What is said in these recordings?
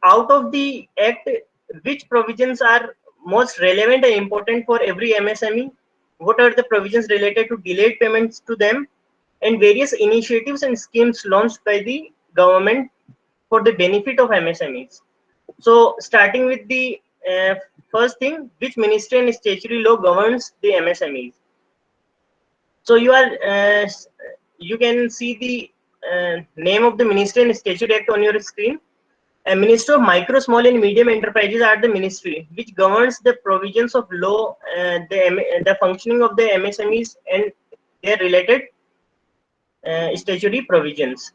out of the act, which provisions are most relevant and important for every MSME? What are the provisions related to delayed payments to them, and various initiatives and schemes launched by the government for the benefit of MSMEs? So, starting with the first thing, which ministry and statutory law governs the MSMEs? So, you can see the name of the Ministry and Statute Act on your screen. A Ministry of Micro, Small and Medium Enterprises are the ministry which governs the provisions of law, the functioning of the MSMEs and their related statutory provisions.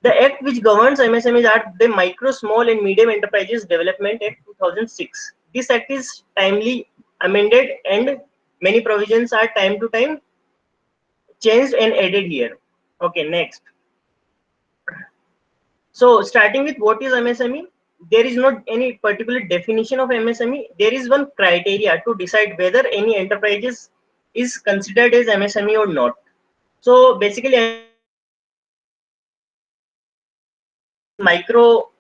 The act which governs MSMEs are the Micro, Small and Medium Enterprises Development Act 2006. This act is timely amended and many provisions are time to time changed and added here. Okay, next. So starting with what is MSME, there is not any particular definition of MSME. There is one criteria to decide whether any enterprises is considered as MSME or not. So basically, micro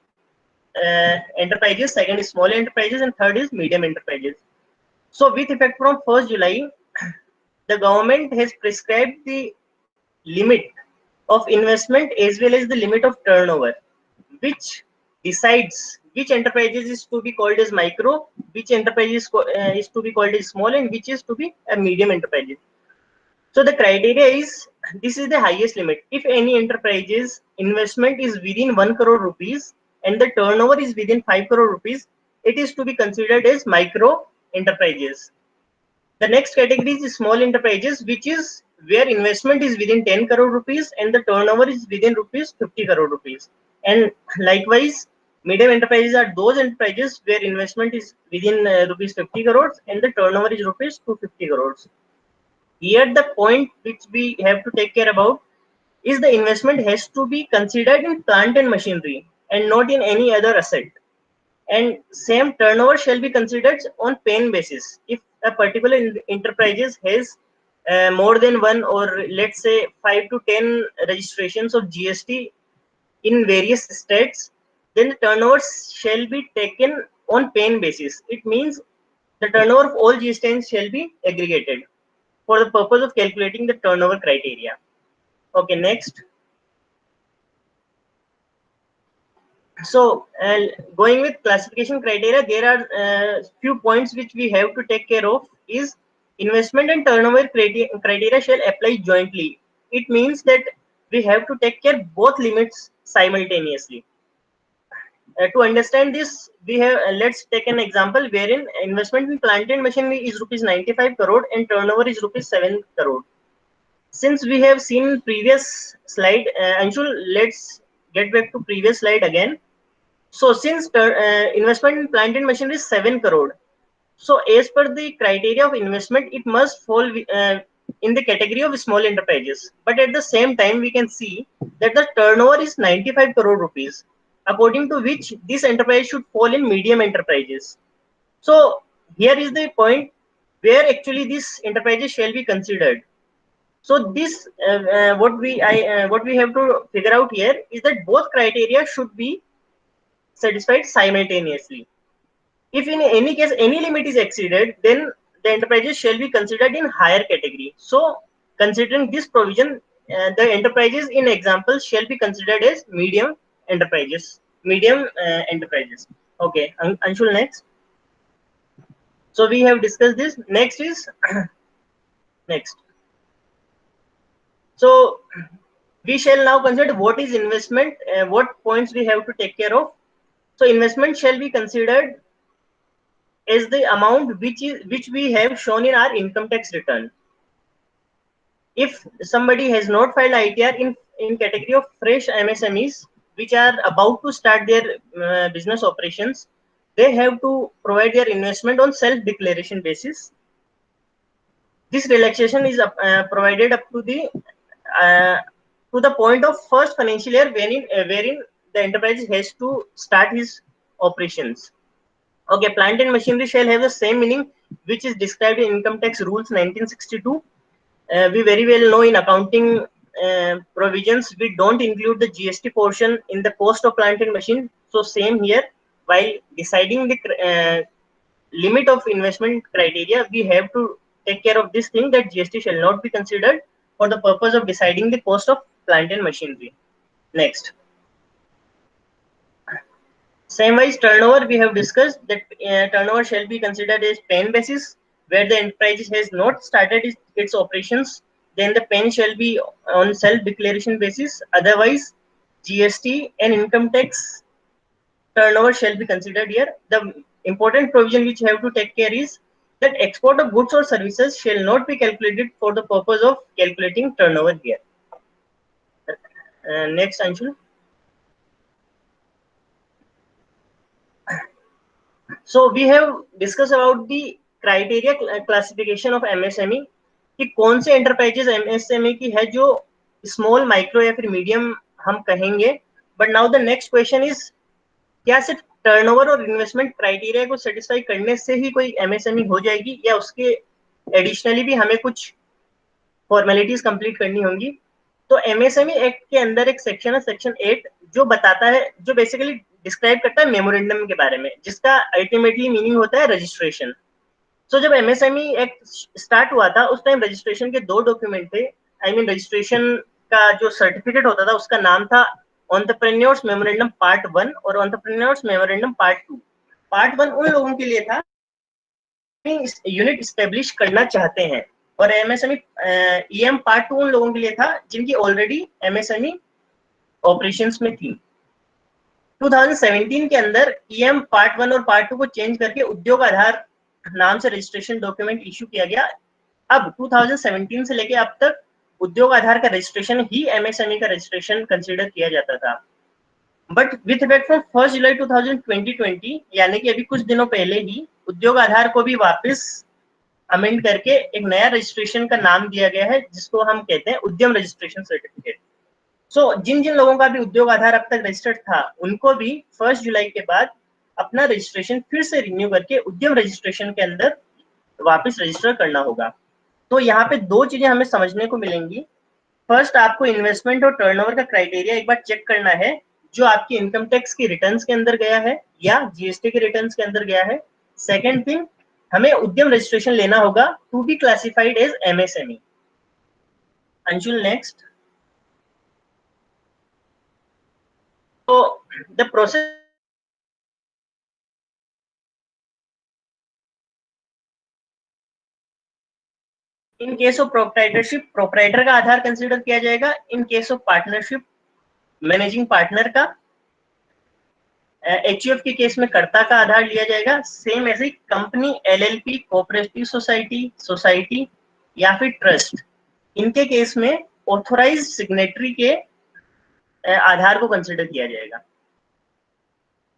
enterprises, second is small enterprises, and third is medium enterprises. So with effect from 1st July, the government has prescribed the limit of investment as well as the limit of turnover, which decides which enterprises is to be called as micro, which enterprises is to be called as small, and which is to be a medium enterprise. So the criteria is, this is the highest limit. If any enterprises investment is within 1 crore rupees and the turnover is within 5 crore rupees, it is to be considered as micro enterprises. The next category is small enterprises, which is where investment is within 10 crore rupees and the turnover is within rupees 50 crore rupees. And likewise, medium enterprises are those enterprises where investment is within rupees 50 crores and the turnover is rupees 250 crores. Here, the point which we have to take care about is the investment has to be considered in plant and machinery and not in any other asset. And same turnover shall be considered on pain basis. If a particular enterprise has more than one, or let's say 5 to 10 registrations of GST in various states, then the turnover shall be taken on pain basis. It means the turnover of all GSTs shall be aggregated for the purpose of calculating the turnover criteria. Okay, next. So, going with classification criteria, there are few points which we have to take care of. Is investment and turnover criteria shall apply jointly. It means that we have to take care both limits simultaneously. To understand this, we have let's take an example wherein investment in plant and machinery is rupees 95 crore and turnover is rupees 7 crore. Since we have seen previous slide, Anshul, let's get back to previous slide again. So since investment in plant and machinery is 7 crore, so as per the criteria of investment, it must fall in the category of small enterprises. But at the same time, we can see that the turnover is 95 crore rupees, according to which this enterprise should fall in medium enterprises. So here is the point where actually these enterprises shall be considered. So this what we have to figure out here is that both criteria should be satisfied simultaneously. If in any case any limit is exceeded, then the enterprises shall be considered in higher category. So considering this provision, the enterprises in example shall be considered as medium enterprises. Okay, Anshul, next. So we have discussed this. Next is next. So we shall now consider what is investment, what points we have to take care of. So investment shall be considered as the amount which we have shown in our income tax return. If somebody has not filed ITR in category of fresh MSMEs which are about to start their business operations, they have to provide their investment on self-declaration basis. This relaxation is provided up to the point of first financial year wherein the enterprise has to start his operations. Okay, plant and machinery shall have the same meaning which is described in Income Tax Rules 1962. We very well know in accounting provisions we don't include the GST portion in the cost of plant and machine. So same here, while deciding the limit of investment criteria, we have to take care of this thing that GST shall not be considered for the purpose of deciding the cost of plant and machinery. Next. Same wise, turnover we have discussed that turnover shall be considered as PAN basis, where the enterprise has not started its operations, then the PAN shall be on self-declaration basis. Otherwise, GST and income tax turnover shall be considered here. The important provision which you have to take care is that export of goods or services shall not be calculated for the purpose of calculating turnover here. Next, Anshul. So we have discussed about the criteria classification of MSME कि कौन से enterprises MSME की है जो small, micro या फिर medium हम कहेंगे. But now the next question is क्या सिर्फ टर्नओवर और इन्वेस्टमेंट क्राइटेरिया को सेटिस्फाई करने से ही कोई एमएसएमई हो जाएगी या उसके एडिशनली भी हमें कुछ फॉर्मेलिटीज कंप्लीट करनी होंगी. तो एमएसएमई एक्ट के अंदर एक सेक्शन है, सेक्शन 8, जो बताता है, जो बेसिकली डिस्क्राइब करता है मेमोरेंडम के बारे में, जिसका अल्टीमेटली मीनिंग होता है रजिस्ट्रेशन. सो जब एमएसएमई एक्ट स्टार्ट हुआ था उस टाइम रजिस्ट्रेशन के 2 डॉक्यूमेंट थे. आई मीन रजिस्ट्रेशन का जो सर्टिफिकेट होता था उसका नाम था एंटरप्रेन्योर्स मेमोरेंडम पार्ट 1 और एंटरप्रेन्योर्स मेमोरेंडम पार्ट 2. पार्ट 1 उन लोगों के लिए था यूनिट एस्टेब्लिश करना चाहते हैं, और एमएसएमई ईएम पार्ट 2 उन लोगों के लिए था जिनकी ऑलरेडी एमएसएमई ऑपरेशंस में थी. 2017 के अंदर ईएम पार्ट 1 और पार्ट 2 को चेंज करके उद्योग आधार नाम से रजिस्ट्रेशन डॉक्यूमेंट इशू किया गया. अब 2017 से लेके अब तक उद्योग आधार का रजिस्ट्रेशन ही एमएसएमई का रजिस्ट्रेशन कंसीडर किया जाता था. बट विथ इफेक्ट फ्रॉम 1 जुलाई 2020 यानी कि अभी कुछ दिनों पहले ही उद्योग आधार को भी वापस अमेंड करके एक नया रजिस्ट्रेशन का नाम दिया गया है जिसको हम कहते हैं उद्यम रजिस्ट्रेशन सर्टिफिकेट. सो जिन जिन लोगों का भी उद्योग आधार अब तक रजिस्टर्ड था उनको भी 1 जुलाई के बाद अपना रजिस्ट्रेशन फिर से रिन्यू करके उद्यम रजिस्ट्रेशन के अंदर वापस रजिस्टर करना होगा. तो यहाँ पे 2 चीजें हमें समझने को मिलेंगी. फर्स्ट, आपको इन्वेस्टमेंट और टर्नओवर का क्राइटेरिया एक बार चेक करना है जो आपकी इनकम टैक्स की रिटर्न्स के अंदर गया है या जीएसटी के रिटर्न्स के अंदर गया है. सेकंड थिंग, हमें उद्यम रजिस्ट्रेशन लेना होगा to be classified as MSME. Anshul, next. तो the process in case of proprietorship proprietor का आधार कंसीडर किया जाएगा. In case of partnership managing partner का. एचयूएफ के केस में कर्ता का आधार लिया जाएगा. सेम ऐसे company, LLP, cooperative society, society या फिर ट्रस्ट, इनके केस में ऑथोराइज्ड सिग्नेटरी के आधार को कंसीडर किया जाएगा.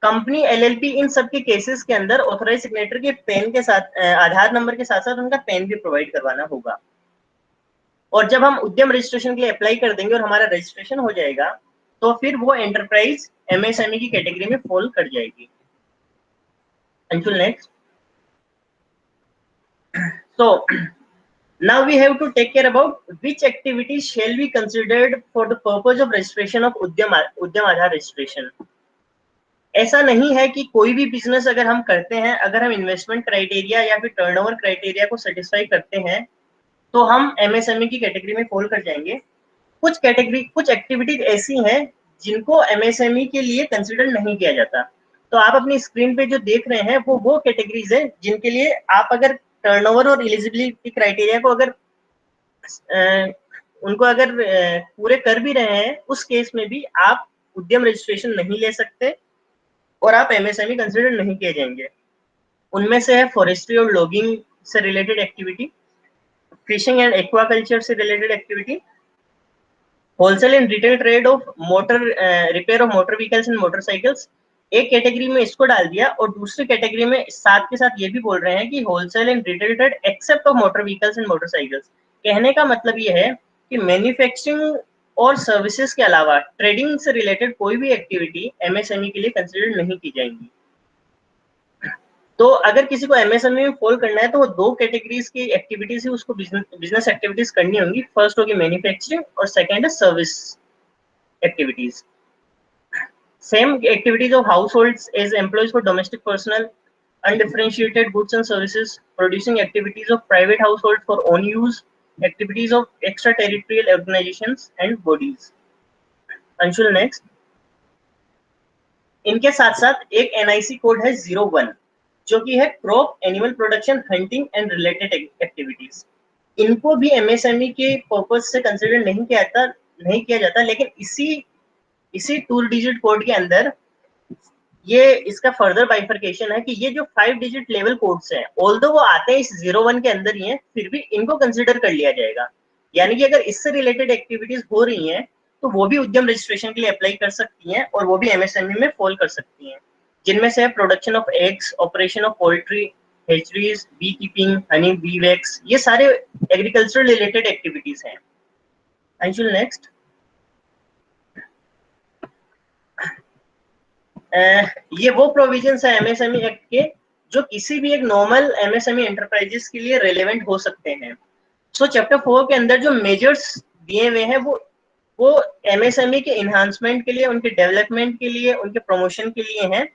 कंपनी, एलएलपी, इन सब के केसेस के अंदर ऑथोराइज्ड सिग्नेटरी के पेन के साथ आधार नंबर के साथ साथ उनका पेन भी प्रोवाइड करवाना होगा. और जब हम उद्यम रजिस्ट्रेशन के लिए अप्लाई कर देंगे और हमारा रजिस्ट्रेशन हो जाएगा तो फिर वो एंटरप्राइज एमएसएमई की कैटेगरी में फॉल कर जाएगी. Anshul, next. So now we have to take care about which activities shall be considered for the purpose of registration of उद्यम आधार रजिस्ट्रेशन. ऐसा नहीं है कि कोई भी बिजनेस अगर हम करते हैं, अगर हम इन्वेस्टमेंट क्राइटेरिया या फिर टर्नओवर क्राइटेरिया को सेटिस्फाई करते हैं तो हम एमएसएमई की कैटेगरी में फॉल कर जाएंगे. कुछ एक्टिविटीज ऐसी हैं जिनको एमएसएमई के लिए कंसिडर नहीं किया जाता. तो आप अपनी स्क्रीन पे जो देख रहे हैं वो कैटेगरीज है जिनके लिए आप अगर टर्नओवर और एलिजिबिलिटी क्राइटेरिया को अगर उनको अगर पूरे कर भी रहे हैं, उस केस में भी आप उद्यम रजिस्ट्रेशन नहीं ले सकते और आप एमएसएमई कंसिडर नहीं किए जाएंगे. उनमें से है फॉरेस्ट्री और लॉगिंग से related activity, fishing and aquaculture से related activity, wholesale and retail trade of motor repair of motor vehicles and motorcycles. एक कैटेगरी में इसको डाल दिया और दूसरी कैटेगरी में साथ के साथ ये भी बोल रहे हैं कि wholesale and retail trade except of motor vehicles and motorcycles. कहने का मतलब ये है कि मैन्युफैक्चरिंग और सर्विसेज के अलावा ट्रेडिंग से रिलेटेड कोई भी एक्टिविटी एमएसएमई के लिए कंसिडर नहीं की जाएंगी. तो अगर किसी को एमएसएमई में फॉल करना है तो वो 2 कैटेगरीज की एक्टिविटीज ही उसको बिजनेस एक्टिविटीज करनी होंगी. फर्स्ट होगी मैन्युफैक्चरिंग और सेकंड है service activities. Same activities of households as employees for domestic personnel, undifferentiated goods and services, producing activities of private households for own use, activities of extraterritorial organizations and bodies. Anshul next. इनके साथ साथ एक NIC code है 01 जो कि है crop animal production hunting and related activities. इनको भी एमएसएमई के पर्पज से कंसिडर नहीं किया जाता, लेकिन इसी 2 डिजिट कोड के अंदर ये इसका फर्दर बाइफर्केशन है कि ये जो 5 डिजिट लेवल कोड्स हैं, ऑल्दो वो आते हैं इस 01 के अंदर ही हैं, फिर भी इनको कंसिडर कर लिया जाएगा। यानी कि अगर इससे रिलेटेड एक्टिविटीज हो रही हैं तो वो भी उद्यम रजिस्ट्रेशन के लिए अप्लाई कर सकती हैं और वो भी एमएसएमई में फॉल कर सकती हैं, जिनमें से है production of eggs, operation of poultry hatcheries, beekeeping, honey bee wax, ये सारे एग्रीकल्चर रिलेटेड एक्टिविटीज हैं। अंशुल नेक्स्ट। ये वो प्रोविजंस है एमएसएमई एक्ट के जो किसी भी एक नॉर्मल एमएसएमई एंटरप्राइजेस के लिए रेलेवेंट हो सकते हैं। सो चैप्टर 4 के अंदर जो मेजर्स दिए हुए हैं वो एमएसएमई के इन्हांसमेंट के लिए, उनके डेवलपमेंट के लिए, उनके प्रमोशन के लिए हैं,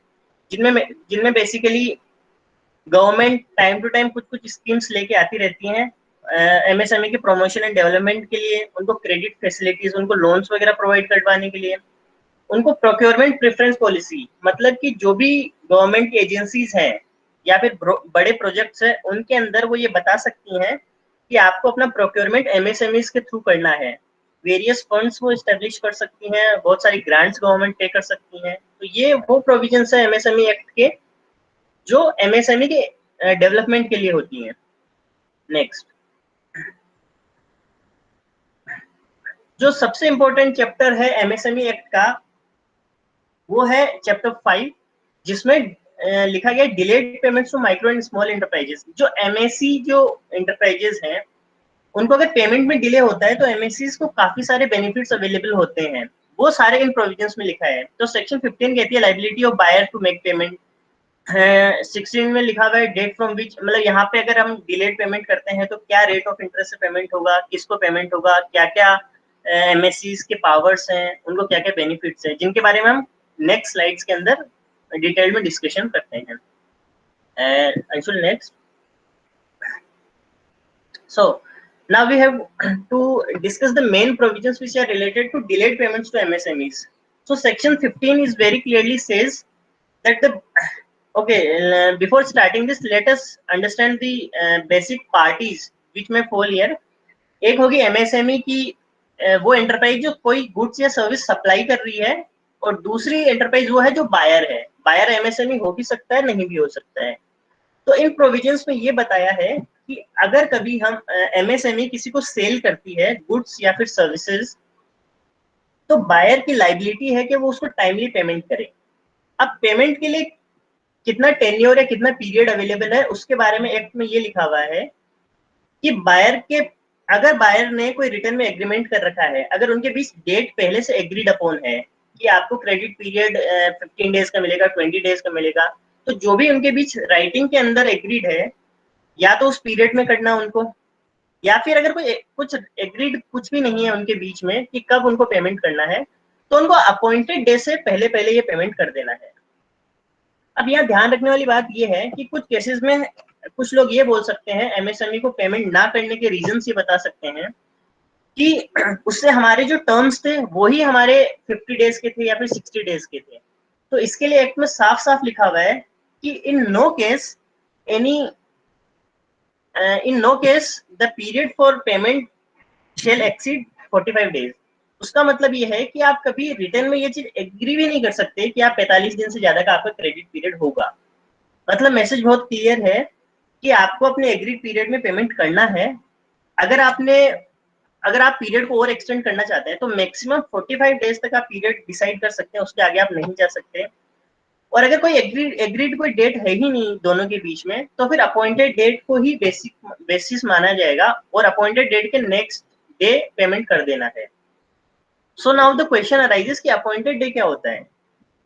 जिनमें basically government time to time कुछ स्कीम्स लेके आती रहती हैं एमएसएमई के प्रमोशन एंड डेवलपमेंट के लिए, उनको क्रेडिट फैसिलिटीज, उनको लोन्स वगैरह प्रोवाइड करवाने के लिए, उनको प्रोक्योरमेंट प्रेफरेंस पॉलिसी, मतलब कि जो भी गवर्नमेंट की एजेंसीज हैं या फिर बड़े प्रोजेक्ट्स हैं उनके अंदर वो ये बता सकती हैं कि आपको अपना प्रोक्योरमेंट एमएसएमईज के थ्रू करना है। वेरियस फंड्स वो एस्टेब्लिश कर सकती हैं, बहुत सारी ग्रांट्स गवर्नमेंट पे कर सकती हैं। तो ये वो प्रोविजंस है एमएसएमई एक्ट के जो एमएसएमई के डेवलपमेंट के लिए होती हैं। नेक्स्ट, जो सबसे इंपॉर्टेंट चैप्टर है एमएसएमई एक्ट का वो है चैप्टर 5, जिसमें लिखा गया delayed payments to micro and small enterprises. जो एमएससी जो एंटरप्राइजेस हैं उनको अगर पेमेंट में डिले होता है तो एमएससीज को काफी सारे बेनिफिट्स अवेलेबल होते हैं, वो सारे इन प्रोविजंस में लिखा है। तो सेक्शन 15 कहती है liability of buyer to make payment. 16 में लिखा हुआ है डेट फ्रॉम विच, मतलब यहाँ पे अगर हम डिलेड पेमेंट करते हैं तो क्या रेट ऑफ इंटरेस्ट से पेमेंट होगा, किसको पेमेंट होगा, क्या क्या एमएससीज के पावर्स हैं, उनको क्या क्या बेनिफिट्स हैं, जिनके बारे में हम नेक्स्ट स्लाइड्स के अंदर डिटेल में डिस्कशन करते हैं। Anshul next. So now we have to discuss the main provisions which are related to delayed payments to MSMEs. So section 15 is very clearly says that before starting this, let us understand the basic parties which may fall here. एक होगी MSME की वो enterprise जो कोई goods या service supply कर रही है, और दूसरी एंटरप्राइज वो है जो बायर है। बायर एमएसएमई हो भी सकता है, नहीं भी हो सकता है। तो इन प्रोविजंस में ये बताया है कि अगर कभी हम एमएसएमई किसी को सेल करती है गुड्स या फिर सर्विसेज, तो बायर की लाइबिलिटी है कि वो उसको टाइमली पेमेंट करे। अब पेमेंट के लिए कितना टेन्योर या कितना पीरियड अवेलेबल है उसके बारे में एक्ट में ये लिखा हुआ है कि अगर बायर ने कोई रिटर्न में एग्रीमेंट कर रखा है, अगर उनके बीच डेट पहले से एग्रीड अपॉन है कि आपको क्रेडिट पीरियड 15 डेज का मिलेगा, 20 डेज का मिलेगा, तो जो भी उनके बीच राइटिंग के अंदर एग्रीड है या तो उस पीरियड में करना उनको, या फिर अगर कुछ एग्रीड कुछ भी नहीं है उनके बीच में कि कब उनको पेमेंट करना है, तो उनको अपॉइंटेड डे से पहले ये पेमेंट कर देना है। अब यहाँ ध्यान रखने वाली बात ये है कि कुछ केसेस में कुछ लोग ये बोल सकते हैं, एमएसएमई को पेमेंट ना करने के रीजंस ये बता सकते हैं कि उससे हमारे जो टर्म्स थे वही हमारे 50 डेज के थे या फिर 60 डेज के थे। तो इसके लिए एक्ट में साफ साफ लिखा हुआ है कि in no case the period for payment shall exceed 45 days. उसका मतलब ये है कि आप कभी रिटर्न में ये चीज एग्री भी नहीं कर सकते कि आप 45 दिन से ज्यादा का आपका क्रेडिट पीरियड होगा। मतलब मैसेज बहुत क्लियर है कि आपको अपने एग्रीड पीरियड में पेमेंट करना है। अगर आप पीरियड को और एक्सटेंड करना चाहते हैं तो मैक्सिमम 45 डेज तक आप पीरियड डिसाइड कर सकते हैं, उसके आगे आप नहीं जा सकते। और अगर कोई एग्रीड कोई डेट है ही नहीं दोनों के बीच में, तो फिर अपॉइंटेड डेट को ही बेसिस माना जाएगा और अपॉइंटेड डेट के नेक्स्ट डे पेमेंट कर देना है। So now the question arises कि अपॉइंटेड डे क्या होता है।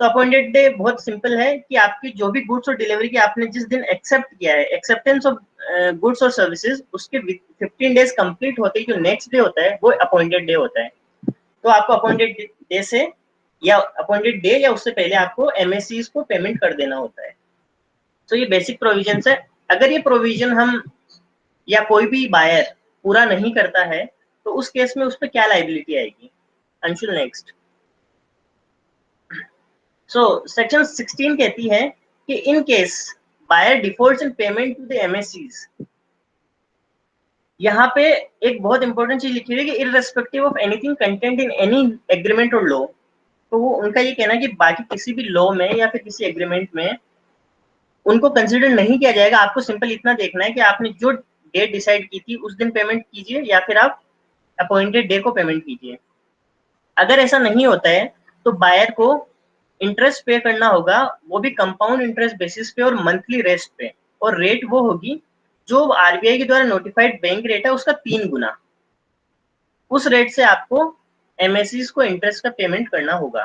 तो अपॉइंटेड डे बहुत सिंपल है कि आपकी जो भी गुड्स और डिलीवरी की आपने जिस दिन एक्सेप्ट किया है, एक्सेप्टेंस ऑफ गुड्स और सर्विसेज, उसके 15 डेज कंप्लीट होते ही जो नेक्स्ट डे होता है वो अपॉइंटेड डे होता है। तो आपको अपॉइंटेड डे से या अपॉइंटेड डे या उससे पहले आपको एमएससीज को पेमेंट कर देना होता है। तो ये बेसिक प्रोविजंस है। अगर ये प्रोविजन हम या कोई भी बायर पूरा नहीं करता है तो उस केस में उस पर क्या लाइबिलिटी आएगी? अंशुल नेक्स्ट। सो सेक्शन 16 कहती है कि in case buyer defaults in payment to the MSEs, यहाँ पे एक बहुत इंपॉर्टेंट चीज लिखी हुई है कि irrespective of anything content in any agreement और लॉ, तो वो उनका ये कहना है कि बाकी किसी भी लॉ में या फिर किसी एग्रीमेंट में उनको कंसिडर नहीं किया जाएगा। आपको सिंपल इतना देखना है कि आपने जो डेट डिसाइड की थी उस दिन पेमेंट कीजिए या फिर आप अपॉइंटेड डे को पेमेंट कीजिए। अगर ऐसा नहीं होता है तो बायर को इंटरेस्ट पे करना होगा, वो भी कंपाउंड इंटरेस्ट बेसिस पे और मंथली रेस्ट पे, और रेट वो होगी जो आरबीआई के द्वारा नोटिफाइड बैंक रेट है उसका 3 गुना। उस रेट से आपको एमएससीज को इंटरेस्ट का पेमेंट करना होगा।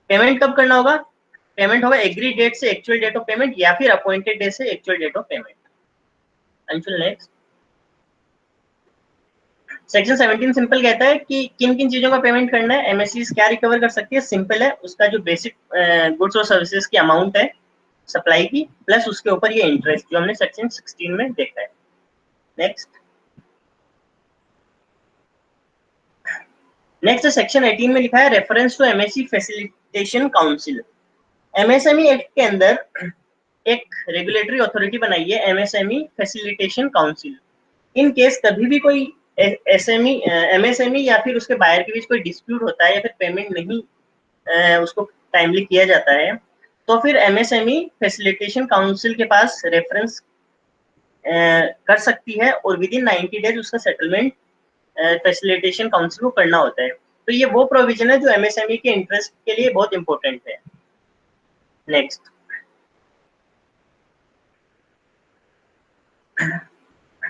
पेमेंट कब करना होगा? पेमेंट होगा एग्री डेट से एक्चुअल डेट ऑफ पेमेंट या फिर अपॉइंटेड डे से actual date of payment. Anshul next. Section 17 simple कहता है कि किन किन चीजों का पेमेंट करना है, एमएससीज क्या रिकवर कर सकती है। सिंपल है, उसका जो बेसिक गुड्स और सर्विसेज की अमाउंट है सप्लाई की, प्लस उसके ऊपर ये इंटरेस्ट जो हमने सेक्शन 16 में देखा है। नेक्स्ट। नेक्स्ट सेक्शन 18 में लिखा है reference to MSC facilitation council. MSME act के अंदर एक रेगुलेटरी अथॉरिटी बनाई है MSME facilitation council. In case कभी भी कोई एसएमई एमएसएमई या फिर उसके बायर के बीच कोई डिस्प्यूट होता है या फिर पेमेंट नहीं उसको टाइमली किया जाता है तो फिर एमएसएमई फैसिलिटेशन काउंसिल के पास रेफरेंस कर सकती है और विद इन 90 डेज उसका सेटलमेंट फैसिलिटेशन काउंसिल को करना होता है। तो ये वो प्रोविजन है जो एमएसएमई के इंटरेस्ट के लिए बहुत इंपॉर्टेंट है। Next.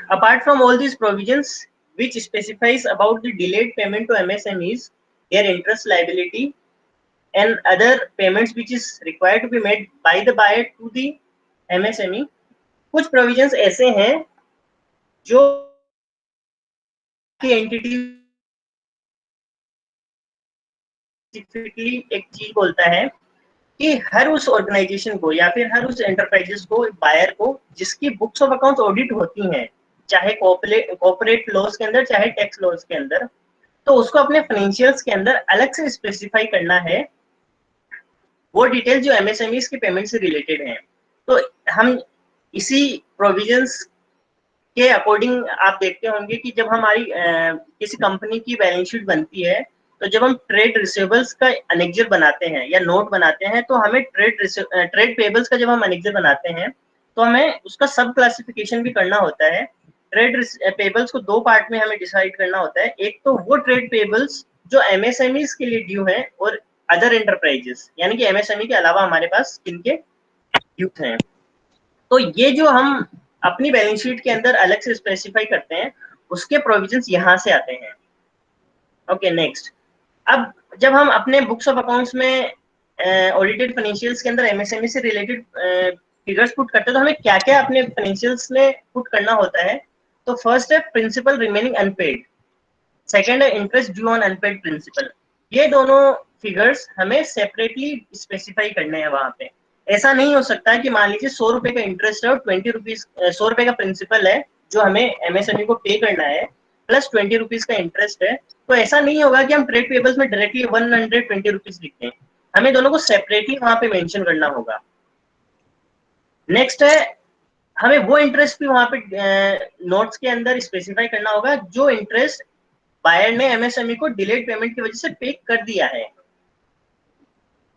Apart from all these provisions which specifies about the delayed payment to MSMEs, their interest liability and other payments which is required to be made by the buyer to the MSME, कुछ provisions ऐसे हैं जो entity specifically एक चीज बोलता है कि हर उस ऑर्गेनाइजेशन को या फिर हर उस एंटरप्राइजेस को, बायर को, जिसकी बुक्स ऑफ अकाउंट्स ऑडिट होती हैं चाहे कॉर्पोरेट लॉज के अंदर चाहे टैक्स लॉज के अंदर, तो उसको अपने फाइनेंशियल्स के अंदर अलग से स्पेसिफाई करना है वो डिटेल जो एमएसएमईज के पेमेंट से रिलेटेड हैं। तो हम इसी प्रोविजंस के अकॉर्डिंग आप देखते होंगे कि जब हमारी किसी कंपनी की बैलेंस शीट बनती है तो जब हम ट्रेड रिसीवेबल्स का अनेक्जर बनाते हैं या नोट बनाते हैं तो हमें ट्रेड पेबल्स का जब हम अनेक्जर बनाते हैं तो हमें उसका सब क्लासिफिकेशन भी करना होता है। ट्रेड पेबल्स को दो पार्ट में हमें डिसाइड करना होता है। एक तो वो ट्रेड पेबल्स जो एमएसएमईज के लिए ड्यू है और अदर एंटरप्राइजेस, यानी कि एमएसएमई के अलावा हमारे पास किनके ड्यू हैं। तो ये जो हम अपनी बैलेंस शीट के अंदर अलग से स्पेसिफाई करते हैं उसके प्रोविजंस यहाँ से आते हैं। Okay next. अब जब हम अपने बुक्स ऑफ अकाउंट्स में ऑडिटेड फाइनेंशियल्स के अंदर एमएसएमई से रिलेटेड फिगर्स पुट करते हैं तो हमें क्या क्या अपने फाइनेंशियल्स में पुट करना होता है। तो फर्स्ट है प्रिंसिपल रिमेनिंग अनपेड, सेकंड है interest due on unpaid principal. ये दोनों फिगर्स हमें सेपरेटली स्पेसिफाई करने हैं वहां पे। ऐसा नहीं हो सकता कि मान लीजिए 100 रुपए का इंटरेस्ट है और 20 रुपीज 100 रुपए का प्रिंसिपल है जो हमें एमएसएमई को पे करना है प्लस 20 रुपीज का इंटरेस्ट है। तो ऐसा नहीं होगा कि हम ट्रेड पेबल्स में डायरेक्टली 120 रुपीज लिखते हैं, हमें दोनों को सेपरेटली वहां पे मेंशन करना होगा। नेक्स्ट है हमें वो इंटरेस्ट भी वहां पे नोट्स के अंदर स्पेसिफाई करना होगा जो इंटरेस्ट बायर ने एमएसएमई को डिलेड पेमेंट की वजह से पे कर दिया है,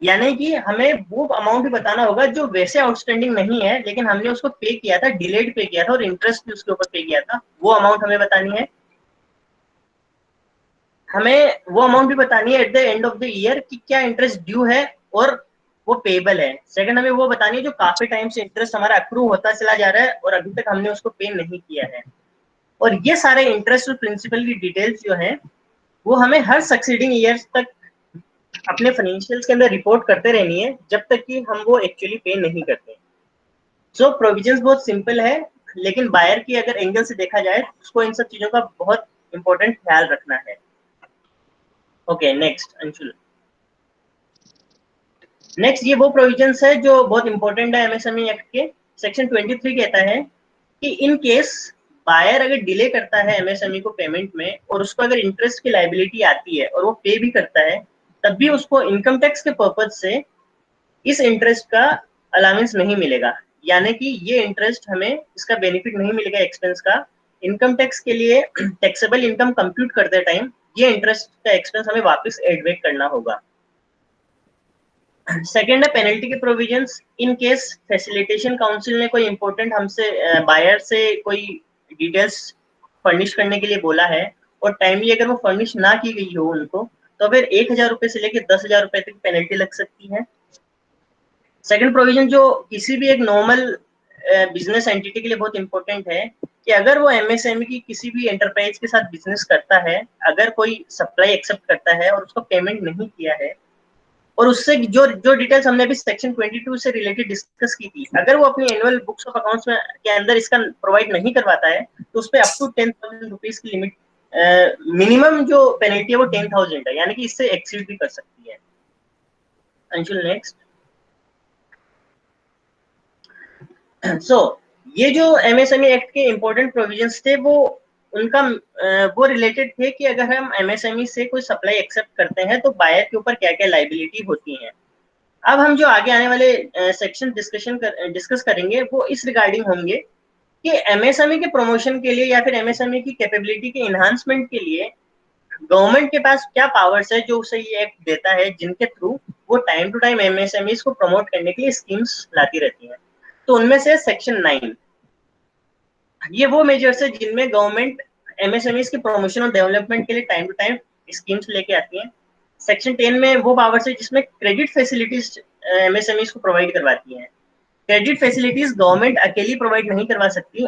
यानी कि हमें वो अमाउंट भी बताना होगा जो वैसे आउटस्टैंडिंग नहीं है लेकिन हमने उसको पे किया था, डिलेड पे किया था और इंटरेस्ट भी उसके ऊपर पे किया था, वो अमाउंट हमें बतानी है। हमें वो अमाउंट भी बतानी है at the end of the year कि क्या इंटरेस्ट ड्यू है और वो पेबल है। सेकंड हमें वो बतानी है जो काफी टाइम से इंटरेस्ट हमारा अक्रू होता चला जा रहा है और अभी तक हमने उसको पे नहीं किया है। और ये सारे इंटरेस्ट और प्रिंसिपल की डिटेल्स जो है वो हमें हर सक्सीडिंग ईयर्स तक अपने फाइनेंशियल्स के अंदर रिपोर्ट करते रहनी है जब तक कि हम वो एक्चुअली पे नहीं करते। सो प्रोविजंस बहुत सिंपल है लेकिन बायर की अगर एंगल से देखा जाए तो उसको इन सब चीजों का बहुत इंपॉर्टेंट ख्याल रखना है। Okay next Anshul. नेक्स्ट ये वो प्रोविजंस है जो बहुत इंपॉर्टेंट है एमएसएमई एक्ट के। सेक्शन 23 कहता है कि इन केस बायर अगर डिले करता है एमएसएमई को पेमेंट में और उसको अगर इंटरेस्ट की लायबिलिटी आती है और वो पे भी करता है, तब भी उसको इनकम टैक्स के पर्पज से इस इंटरेस्ट का अलाउंस नहीं मिलेगा। यानी कि ये इंटरेस्ट हमें इसका बेनिफिट नहीं मिलेगा एक्सपेंस का। इनकम टैक्स के लिए टैक्सेबल इनकम कंप्यूट करते टाइम ये इंटरेस्ट का एक्सपेंस हमें वापस एड बैक करना होगा। सेकेंड है पेनल्टी के provisions. In case facilitation council ने कोई इंपॉर्टेंट हमसे बायर से कोई डिटेल्स फर्निश करने के लिए बोला है और टाइमली अगर वो फर्निश ना की गई हो उनको, तो फिर 1,000 रुपए से लेकर 10,000 रुपए तक पेनल्टी लग सकती है। सेकंड प्रोविजन जो किसी भी एक नॉर्मल बिजनेस एंटिटी के लिए बहुत इंपॉर्टेंट है कि अगर वो एमएसएमई की किसी भी एंटरप्राइज के साथ बिजनेस करता है, अगर कोई सप्लाई एक्सेप्ट करता है और उसको पेमेंट नहीं किया है, और उससे जो जो डिटेल्स हमने अभी सेक्शन 22 से रिलेटेड डिस्कस की थी, अगर वो अपनी एनुअल बुक्स ऑफ अकाउंट्स में के अंदर इसका प्रोवाइड नहीं करवाता है, तो उस पर अप टू 10,000 रुपीज की लिमिट, मिनिमम जो पेनल्टी है वो 10,000 है, यानी कि इससे एक्सीड भी कर सकती है। अंशुल नेक्स्ट। सो ये जो एमएसएमई एक्ट के इंपॉर्टेंट प्रोविजंस थे वो उनका वो रिलेटेड थे कि अगर हम एमएसएमई से कोई सप्लाई एक्सेप्ट करते हैं तो बायर के ऊपर क्या क्या लाइबिलिटी होती है। अब हम जो आगे आने वाले सेक्शन डिस्कस करेंगे वो इस रिगार्डिंग होंगे कि एमएसएमई के प्रमोशन के लिए या फिर एमएसएमई की कैपेबिलिटी के इन्हांसमेंट के लिए गवर्नमेंट के पास क्या पावर्स है जो उसे ये एक्ट देता है, जिनके थ्रू वो टाइम टू टाइम एमएसएमईज को प्रमोट करने के लिए स्कीम्स लाती रहती है। तो उनमें से सेक्शन 9 ये वो मेजर्स है जिनमें गवर्नमेंट एमएसएमईज के प्रमोशन और डेवलपमेंट के लिए टाइम टू टाइम स्कीम्स लेके आती है। सेक्शन 10 में वो पावर्स है जिसमें क्रेडिट फैसिलिटीज एमएसएमईज को प्रोवाइड करवाती है। क्रेडिट फैसिलिटीज गवर्नमेंट अकेली प्रोवाइड नहीं करवा सकती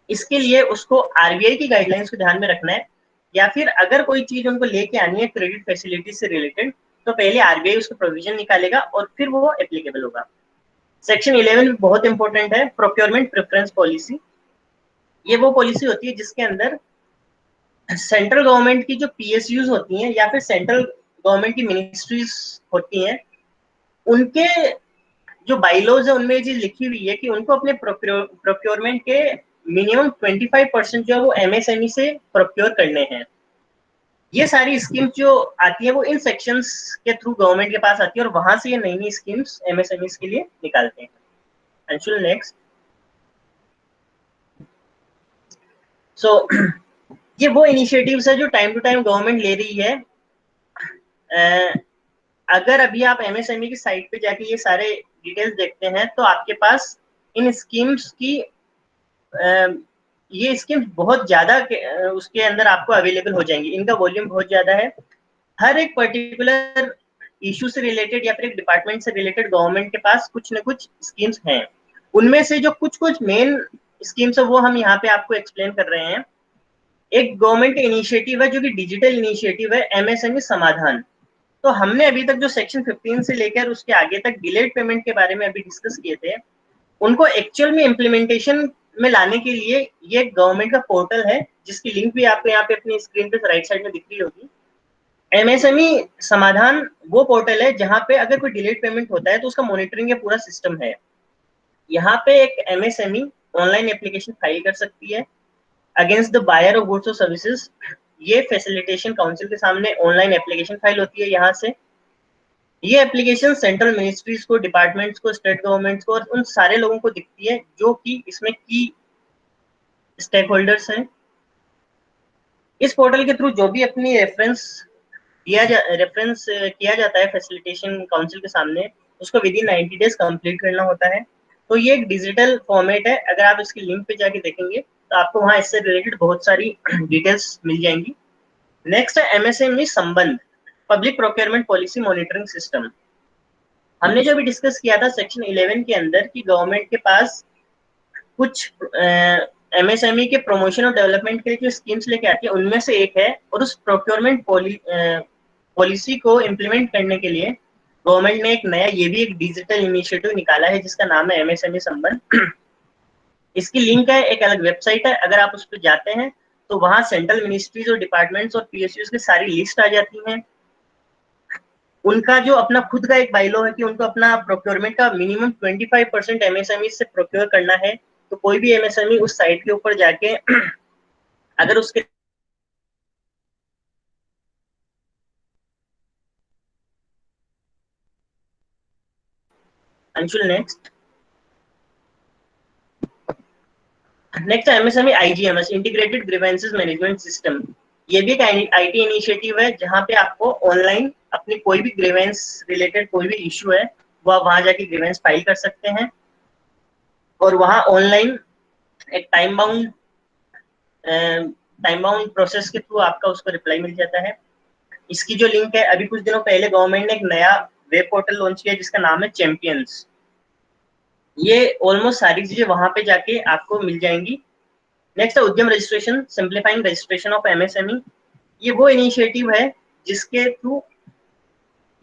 इसके लिए उसको आरबीआई की गाइडलाइंस को ध्यान में रखना है, या फिर अगर कोई चीज उनको लेके आनी है क्रेडिट फैसिलिटीज से रिलेटेड, तो पहले आरबीआई उसका प्रोविजन निकालेगा और फिर वो एप्लीकेबल होगा। सेक्शन 11 बहुत इंपॉर्टेंट है, प्रोक्योरमेंट प्रेफरेंस पॉलिसी। ये वो पॉलिसी होती है जिसके अंदर सेंट्रल गवर्नमेंट की जो पीएसयूज होती हैं या फिर सेंट्रल गवर्नमेंट की मिनिस्ट्रीज होती हैं, उनके जो बाइलॉज है उनमें ये चीज लिखी हुई है कि उनको अपने प्रोक्योरमेंट के मिनिमम 25% जो है वो एमएसएमई से प्रोक्योर करने हैं। ये सारी स्कीम्स जो आती है वो इन सेक्शंस के थ्रू गवर्नमेंट के पास आती है और वहां से ये नई नई स्कीम्स एमएसएमई के लिए निकालते हैं। अंशुल नेक्स्ट। सो ये वो इनिशिएटिव्स है जो टाइम टू टाइम गवर्नमेंट ले रही है। अगर अभी आप एमएसएमई की साइट पे जाके ये सारे डिटेल्स देखते हैं तो आपके पास इन स्कीम्स की ये स्कीम्स बहुत ज्यादा उसके अंदर आपको अवेलेबल हो जाएंगी। इनका वॉल्यूम बहुत ज्यादा है। हर एक पर्टिकुलर इशू से रिलेटेड या फिर एक डिपार्टमेंट से रिलेटेड गवर्नमेंट के पास कुछ न कुछ स्कीम्स हैं। उनमें से जो कुछ कुछ मेन स्कीम्स है वो हम यहाँ पे आपको एक्सप्लेन कर रहे हैं। एक गवर्नमेंट इनिशिएटिव है जो कि डिजिटल इनिशिएटिव है, एमएसएमई समाधान। तो हमने अभी तक जो सेक्शन 15 से लेकर उसके आगे तक डिलेड पेमेंट के बारे में अभी डिस्कस किए थे, उनको एक्चुअल में इम्प्लीमेंटेशन में लाने के लिए ये गवर्नमेंट का पोर्टल है जिसकी लिंक भी आपको यहाँ पे अपनी स्क्रीन पे राइट साइड में दिख रही होगी। एमएसएमई समाधान वो पोर्टल है जहाँ पे अगर कोई डिलेड पेमेंट होता है तो उसका मॉनिटरिंग का पूरा सिस्टम है। यहाँ पे एक एमएसएमई ऑनलाइन एप्लीकेशन फाइल कर सकती है against the buyer of goods और सर्विसेज। ये फैसिलिटेशन काउंसिल के सामने ऑनलाइन एप्लीकेशन फाइल होती है। यहाँ से ये एप्लीकेशन सेंट्रल मिनिस्ट्रीज को, डिपार्टमेंट्स को, स्टेट गवर्नमेंट्स को और उन सारे लोगों को दिखती है जो कि इसमें की स्टेक होल्डर्स हैं। इस पोर्टल के थ्रू जो भी अपनी रेफरेंस किया जाता है फैसिलिटेशन काउंसिल के सामने, उसको विद इन 90 डेज कंप्लीट करना होता है। तो ये एक डिजिटल फॉर्मेट है। अगर आप इसकी लिंक पे जाके देखेंगे तो आपको वहां इससे रिलेटेड बहुत सारी डिटेल्स मिल जाएंगी। नेक्स्ट है एमएसएमई संबंध, public procurement policy monitoring system. हमने जो भी डिस्कस किया था सेक्शन 11 के अंदर कि गवर्नमेंट के पास कुछ एमएसएमई के प्रमोशन और डेवलपमेंट के लिए जो स्कीम्स लेके आती है उनमें से एक है, और उस प्रोक्योरमेंट पॉलिसी को इम्प्लीमेंट करने के लिए गवर्नमेंट ने एक नया ये भी एक डिजिटल इनिशिएटिव निकाला है जिसका नाम है एमएसएमई संबंध। इसकी लिंक है, एक अलग वेबसाइट है। अगर आप उस पर जाते हैं तो वहां सेंट्रल मिनिस्ट्रीज और डिपार्टमेंट्स और पीएसयूज की सारी लिस्ट आ जाती हैं। उनका जो अपना खुद का एक बाइलॉ है कि उनको अपना प्रोक्योरमेंट का मिनिमम 25% एमएसएमई से प्रोक्योर करना है। तो कोई भी एमएसएमई उस साइट के ऊपर जाके अगर उसके Anshul next MSME IGMS integrated grievances management system. ये भी एक आईटी इनिशिएटिव है जहां पे आपको ऑनलाइन अपनी कोई भी ग्रीवेंस रिलेटेड कोई भी इशू है वो आप वहां जाके ग्रीवेंस फाइल कर सकते हैं और वहां ऑनलाइन एक टाइम बाउंड प्रोसेस के थ्रू आपका उसको रिप्लाई मिल जाता है। इसकी जो लिंक है, अभी कुछ दिनों पहले गवर्नमेंट ने एक नया वेब पोर्टल लॉन्च किया जिसका नाम है चैंपियंस। ये ऑलमोस्ट सारी चीजें वहां पे जाके आपको मिल जाएंगी। नेक्स्ट है उद्यम registration, simplifying registration of MSME. ये वो इनिशिएटिव है जिसके थ्रू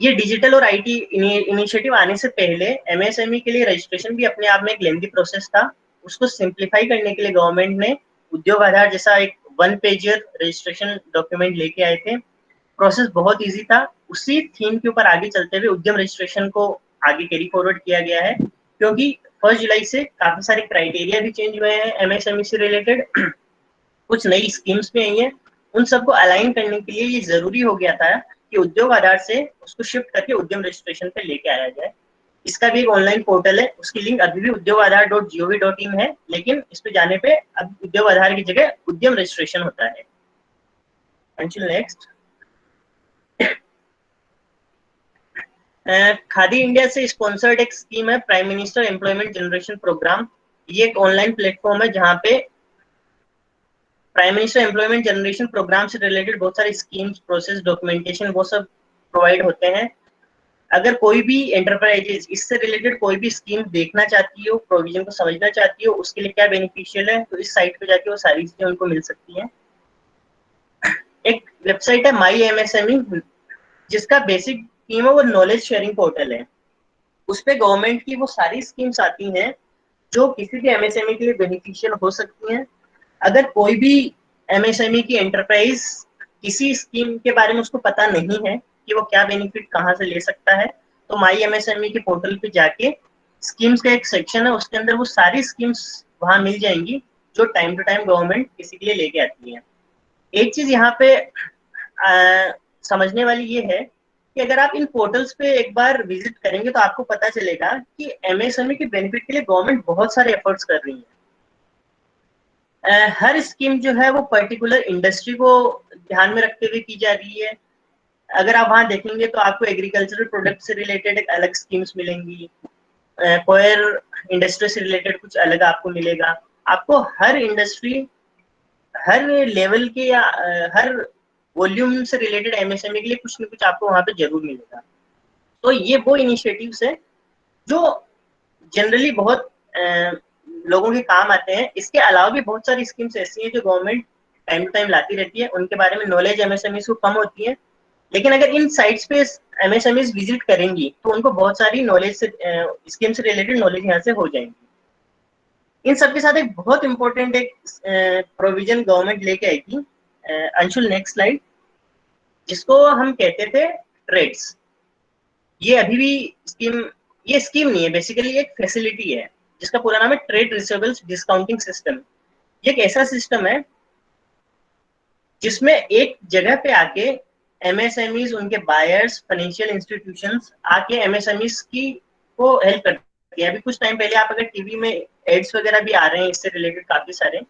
ये डिजिटल और आईटी इनिशिएटिव आने से पहले एमएसएमई के लिए रजिस्ट्रेशन भी अपने आप में एक लेंथी प्रोसेस था। उसको सिंप्लीफाई करने के लिए गवर्नमेंट ने उद्योग आधार जैसा एक 1 पेजर रजिस्ट्रेशन डॉक्यूमेंट लेके आए थे। प्रोसेस बहुत इजी था। उसी थीम के ऊपर आगे चलते हुए उद्यम रजिस्ट्रेशन को आगे कैरी फॉरवर्ड किया गया है, क्योंकि 1 जुलाई से काफी सारे क्राइटेरिया भी चेंज हुए हैं एमएसएमई से रिलेटेड। कुछ नई स्कीम्स भी आई हैं। उन सबको अलाइन करने के लिए ये जरूरी हो गया था कि उद्योग आधार से उसको शिफ्ट करके उद्यम रजिस्ट्रेशन पे लेके आया जाए। इसका भी एक ऑनलाइन पोर्टल है, उसकी लिंक अभी भी udyogAadhar.gov.in है, लेकिन इस पे जाने पे अब उद्योग आधार की जगह उद्यम रजिस्ट्रेशन होता है। नेक्स्ट, खादी इंडिया से स्पॉन्सर्ड एक स्कीम है prime minister employment generation programme. ये एक ऑनलाइन प्लेटफॉर्म है जहाँ पे prime minister employment generation programme से रिलेटेड बहुत सारी स्कीम्स, प्रोसेस, डॉक्यूमेंटेशन वो सब प्रोवाइड होते हैं। अगर कोई भी एंटरप्राइजेस इससे रिलेटेड कोई भी स्कीम देखना चाहती हो, प्रोविजन को समझना चाहती हो, उसके लिए क्या बेनिफिशियल है, तो इस साइट पे जाके वो सारी चीजें उनको मिल सकती हैं। एक वेबसाइट है माई एमएसएमई, जिसका बेसिक थीम है वो नॉलेज शेयरिंग पोर्टल है। उस पे गवर्नमेंट की वो सारी स्कीम्स आती हैं जो किसी भी एमएसएमई के लिए बेनिफिशियल हो सकती हैं। अगर कोई भी एमएसएमई की एंटरप्राइज किसी स्कीम के बारे में उसको पता नहीं है कि वो क्या बेनिफिट कहाँ से ले सकता है, तो माई एमएसएमई के पोर्टल पे जाके स्कीम्स का एक सेक्शन है, उसके अंदर वो सारी स्कीम्स वहां मिल जाएंगी जो टाइम टू टाइम गवर्नमेंट किसी के लिए लेके आती है। एक चीज यहाँ पे समझने वाली ये है कि अगर आप इन पोर्टल्स पे एक बार विजिट करेंगे तो आपको पता चलेगा कि एमएसएमई के बेनिफिट के लिए गवर्नमेंट बहुत सारे एफर्ट्स कर रही है। हर स्कीम जो है वो पर्टिकुलर इंडस्ट्री को ध्यान में रखते हुए की जा रही है। अगर आप वहां देखेंगे तो आपको एग्रीकल्चरल प्रोडक्ट से रिलेटेड एक अलग स्कीम्स मिलेंगी, कोयर इंडस्ट्री से रिलेटेड कुछ अलग आपको मिलेगा। आपको हर इंडस्ट्री, हर लेवल के या हर वॉल्यूम से रिलेटेड एमएसएमई के लिए कुछ न कुछ आपको वहां पे जरूर मिलेगा। तो ये वो इनिशिएटिव्स है जो जनरली बहुत लोगों के काम आते हैं। इसके अलावा भी बहुत सारी स्कीम्स ऐसी हैं जो गवर्नमेंट टाइम टू टाइम लाती रहती है, उनके बारे में नॉलेज एमएसएमई को कम होती है। लेकिन अगर इन साइट्स पे एमएसएमई विजिट करेंगी तो उनको बहुत सारी नॉलेज से स्कीम से रिलेटेड नॉलेज यहाँ से हो जाएंगी। इन सबके साथ एक बहुत इंपॉर्टेंट एक प्रोविजन गवर्नमेंट लेके आएगी, अंशुल नेक्स्ट स्लाइड, जिसको हम कहते थे ट्रेड्स। ये अभी भी स्कीम, ये स्कीम नहीं है, बेसिकली एक फैसिलिटी है जिसका पूरा नाम है ट्रेड रिसीवेबल्स डिस्काउंटिंग सिस्टम। ये एक ऐसा सिस्टम है जिसमें एक जगह पे आके एमएसएमईज, उनके बायर्स, फाइनेंशियल इंस्टीट्यूशंस आके एमएसएमईज की को हेल्प करती है। अभी कुछ टाइम पहले आप अगर टीवी में एड्स वगैरह भी आ रहे हैं इससे रिलेटेड काफी सारे।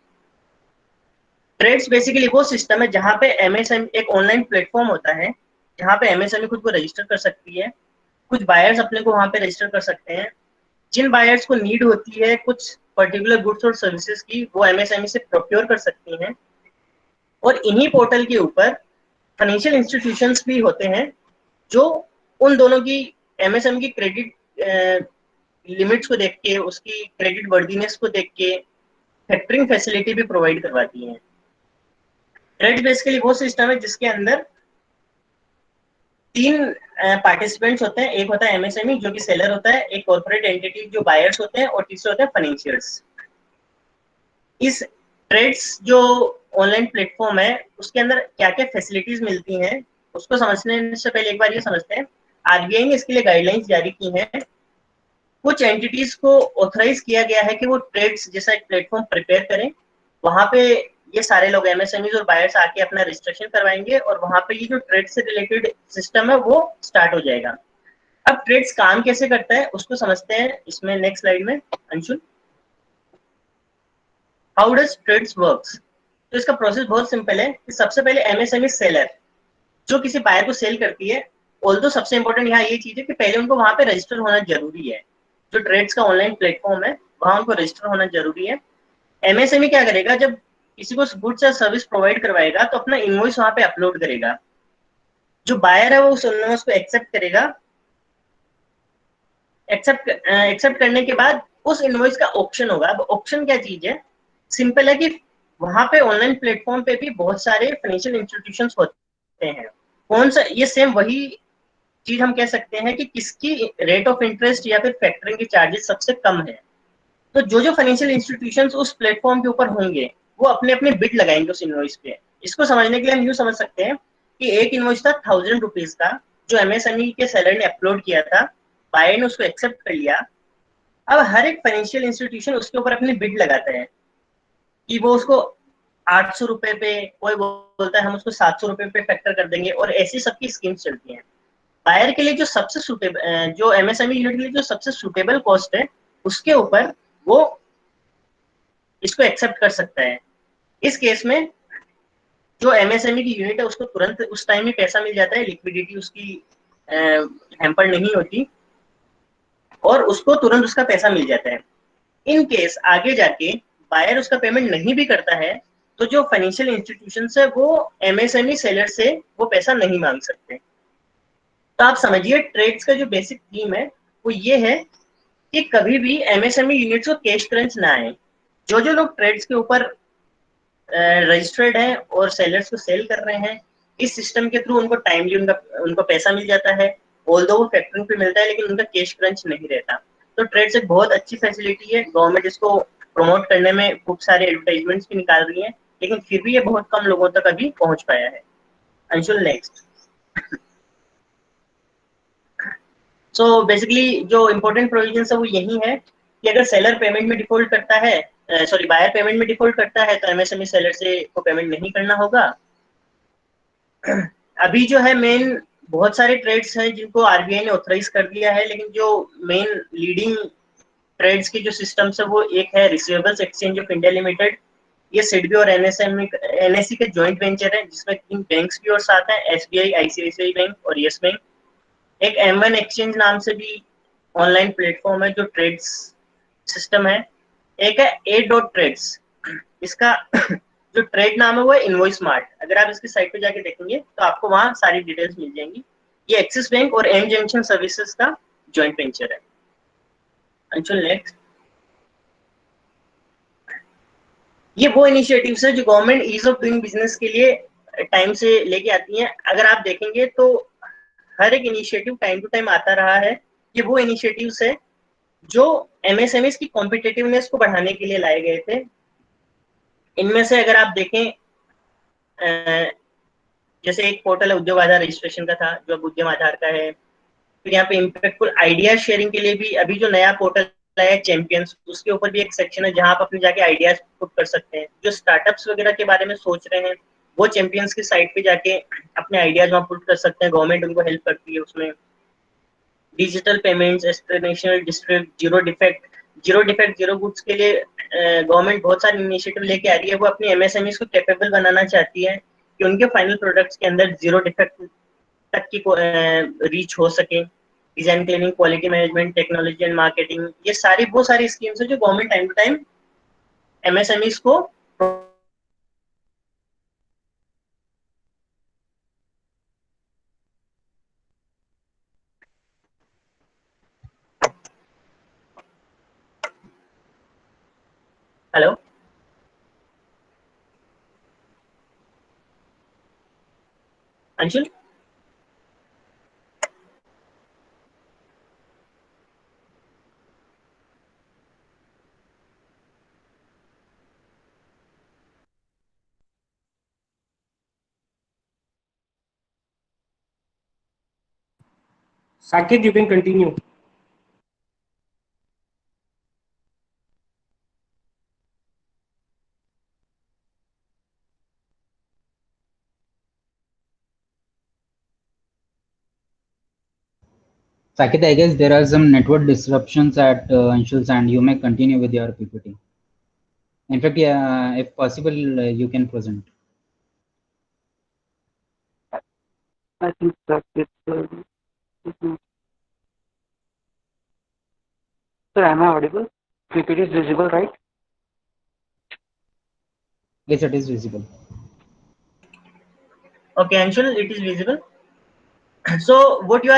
ट्रेड्स बेसिकली वो सिस्टम है जहां पे एमएसएमई एक ऑनलाइन प्लेटफॉर्म होता है जहां पे एमएसएमई खुद को रजिस्टर कर सकती है, कुछ बायर्स अपने को वहां पे रजिस्टर कर सकते हैं। जिन बायर्स को नीड होती है कुछ पर्टिकुलर गुड्स और सर्विसेज की, वो एमएसएमई से प्रोक्योर कर सकती हैं। और इन्हीं पोर्टल के ऊपर फाइनेंशियल इंस्टीट्यूशंस भी होते हैं जो उन दोनों की एमएसएमई की क्रेडिट लिमिट्स को देख के, उसकी क्रेडिट वर्दीनेस को देख के फैक्टरिंग फैसिलिटी भी प्रोवाइड करवाती हैं। ट्रेड बेसिकली वो सिस्टम है जिसके अंदर 3 पार्टिसिपेंट्स होते हैं। एक होता है एमएसएमई जो कि सेलर होता है, एक कॉर्पोरेट एंटिटी जो बायर्स होते हैं, और तीसरे होते हैं फाइनेंशियल्स। इस ट्रेड्स जो ऑनलाइन प्लेटफॉर्म है उसके अंदर क्या क्या फैसिलिटीज मिलती हैं उसको समझने से पहले एक बार ये समझते हैं आरबीआई ने इसके लिए गाइडलाइंस जारी की हैं। कुछ एंटिटीज को ऑथराइज किया गया है कि वो ट्रेड्स जैसा एक प्लेटफॉर्म प्रिपेयर करें, वहां पे ये सारे लोग एमएसएमईज और बायर्स आके अपना रजिस्ट्रेशन करवाएंगे और वहां पे ये जो ट्रेड से रिलेटेड सिस्टम है वो स्टार्ट हो जाएगा। अब ट्रेड्स काम कैसे करता है उसको समझते हैं इसमें नेक्स्ट स्लाइड में। Anshul, how does trades works? तो इसका प्रोसेस बहुत सिंपल है कि सबसे पहले एमएसएमई सेलर जो किसी बायर को सेल करती है, ऑल्दो सबसे इंपॉर्टेंट यहाँ ये चीज है कि पहले उनको वहां पे रजिस्टर होना जरूरी है। जो ट्रेड्स का ऑनलाइन प्लेटफॉर्म है वहां उनको रजिस्टर होना जरूरी है। एमएसएमई क्या करेगा, जब किसी को गुड्स या सर्विस प्रोवाइड करवाएगा तो अपना इनवॉइस वहां पे अपलोड करेगा। जो बायर है वो उस इनवॉइस को एक्सेप्ट करेगा। एक्सेप्ट करने के बाद उस इनवॉइस का ऑप्शन होगा। अब ऑप्शन क्या चीज है? सिंपल है कि वहां पे ऑनलाइन प्लेटफॉर्म पे भी बहुत सारे फाइनेंशियल इंस्टीट्यूशंस होते हैं। कौन सा ये सेम वही चीज हम कह सकते हैं कि किसकी रेट ऑफ इंटरेस्ट या फिर फैक्टरिंग के चार्जेस सबसे कम है। तो जो जो फाइनेंशियल इंस्टीट्यूशंस उस प्लेटफॉर्म के ऊपर होंगे वो अपने अपने बिड लगाएंगे उस इनवॉइस पे। इसको समझने के लिए हम यूँ समझ सकते हैं कि एक इनवॉइस था 1000 रुपीज का, जो एमएसएमई के सेलर ने अपलोड किया था, बायर ने उसको एक्सेप्ट कर लिया। अब हर एक फाइनेंशियल इंस्टीट्यूशन उसके ऊपर अपनी बिड लगाते हैं कि वो उसको 800 रुपए पे, कोई बोलता है हम उसको 700 रुपए पे फैक्टर कर देंगे, और ऐसी सबकी स्कीम्स चलती हैं। बायर के लिए जो सबसे सुटेबल, जो एमएसएमई यूनिट के लिए जो सबसे सुटेबल कॉस्ट है उसके ऊपर वो इसको एक्सेप्ट कर सकता है। इस केस में जो एमएसएमई की यूनिट है उसको तुरंत उस टाइम ही पैसा मिल जाता है, लिक्विडिटी उसकी हैम्पर नहीं होती और उसको तुरंत उसका पैसा मिल जाता है। इन केस आगे जाके बायर उसका पेमेंट नहीं भी करता है तो जो फाइनेंशियल इंस्टीट्यूशन है वो एमएसएमई सेलर से वो पैसा नहीं मांग सकते। तो आप समझिए ट्रेड्स का जो बेसिक थीम है वो ये है कि कभी भी एमएसएमई यूनिट्स को कैश क्रंच ना आए। जो जो लोग ट्रेड्स के ऊपर रजिस्टर्ड हैं और सेलर्स को सेल कर रहे हैं, इस सिस्टम के थ्रू उनको टाइमली उनको पैसा मिल जाता है। ऑल्दो वो फैक्टरिंग पे मिलता है लेकिन उनका कैश क्रंच नहीं रहता। तो ट्रेड्स एक बहुत अच्छी फैसिलिटी है। गवर्नमेंट इसको प्रमोट करने में खूब सारे एडवर्टाइजमेंट्स भी निकाल रही है, लेकिन फिर भी ये बहुत कम लोगों तक अभी पहुंच पाया है। अंशुल, नेक्स्ट। सो बेसिकली जो इम्पोर्टेंट प्रोविजन है वो यही है कि अगर सेलर पेमेंट में डिफॉल्ट करता है, सॉरी बायर पेमेंट में डिफॉल्ट करता है, तो एमएसएमई सेलर से को पेमेंट नहीं करना होगा। अभी जो है मेन बहुत सारे ट्रेड्स हैं जिनको आरबीआई ने ऑथराइज कर दिया है, लेकिन जो मेन लीडिंग ट्रेड्स की जो सिस्टम्स है वो एक है receivables exchange of India limited. ये सिडबी और एनएससी के जॉइंट वेंचर है जिसमें 3 बैंक्स भी और साथ हैं, एसबीआई, आईसीआईसीआई बैंक और यस बैंक। एक M1 एक्सचेंज नाम से भी ऑनलाइन प्लेटफॉर्म है जो ट्रेड्स सिस्टम है। एक है ए डॉट ट्रेड्स, इसका जो ट्रेड नाम है वो है इनवॉइस मार्ट। अगर आप इसकी साइट पे जाके देखेंगे तो आपको वहां सारी डिटेल्स मिल जाएंगी। ये एक्सिस बैंक और एम जंक्शन सर्विसेज का जॉइंट वेंचर है। अंशुल, नेक्स्ट। ये वो इनिशिएटिव्स है जो government ease of doing business के लिए टाइम से लेके आती हैं। अगर आप देखेंगे तो हर एक इनिशिएटिव टाइम टू टाइम आता रहा है। ये वो इनिशिएटिव्स है जो एमएसएमई की कॉम्पिटिटिवनेस को बढ़ाने के लिए लाए गए थे। इनमें से अगर आप देखें, जैसे एक पोर्टल है उद्योग आधार रजिस्ट्रेशन का था जो अब उद्यम आधार का है। फिर यहाँ पे इम्पैक्टफुल आइडिया शेयरिंग के लिए भी अभी जो नया पोर्टल आया है चैंपियंस, उसके ऊपर भी एक सेक्शन है जहाँ आप अपने जाके आइडियाज पुट कर सकते हैं। जो स्टार्टअप्स वगैरह के बारे में सोच रहे हैं वो चैंपियंस की साइट पे जाके अपने आइडियाज वहाँ पुट कर सकते हैं। गवर्नमेंट उनको हेल्प करती है उसमें। Digital payments, international district, zero defect zero goods के लिए गवर्नमेंट बहुत सारी इनिशिएटिव लेके आ रही है। वो अपनी एमएसएमई को कैपेबल बनाना चाहती है कि उनके फाइनल प्रोडक्ट्स के अंदर जीरो डिफेक्ट तक की रीच हो सके। Design cleaning, quality management, technology and marketing, ये सारी वो सारी स्कीम्स है जो government time to time MSME को। Hello Anshul. Saket, you can continue. Saket, I guess there are some network disruptions at Anshul's and you may continue with your PPT. In fact, yeah, if possible, you can present. I think that it's sir, am I audible? PPT is visible, right? Yes, it is visible. Okay, Anshul, it is visible. So what you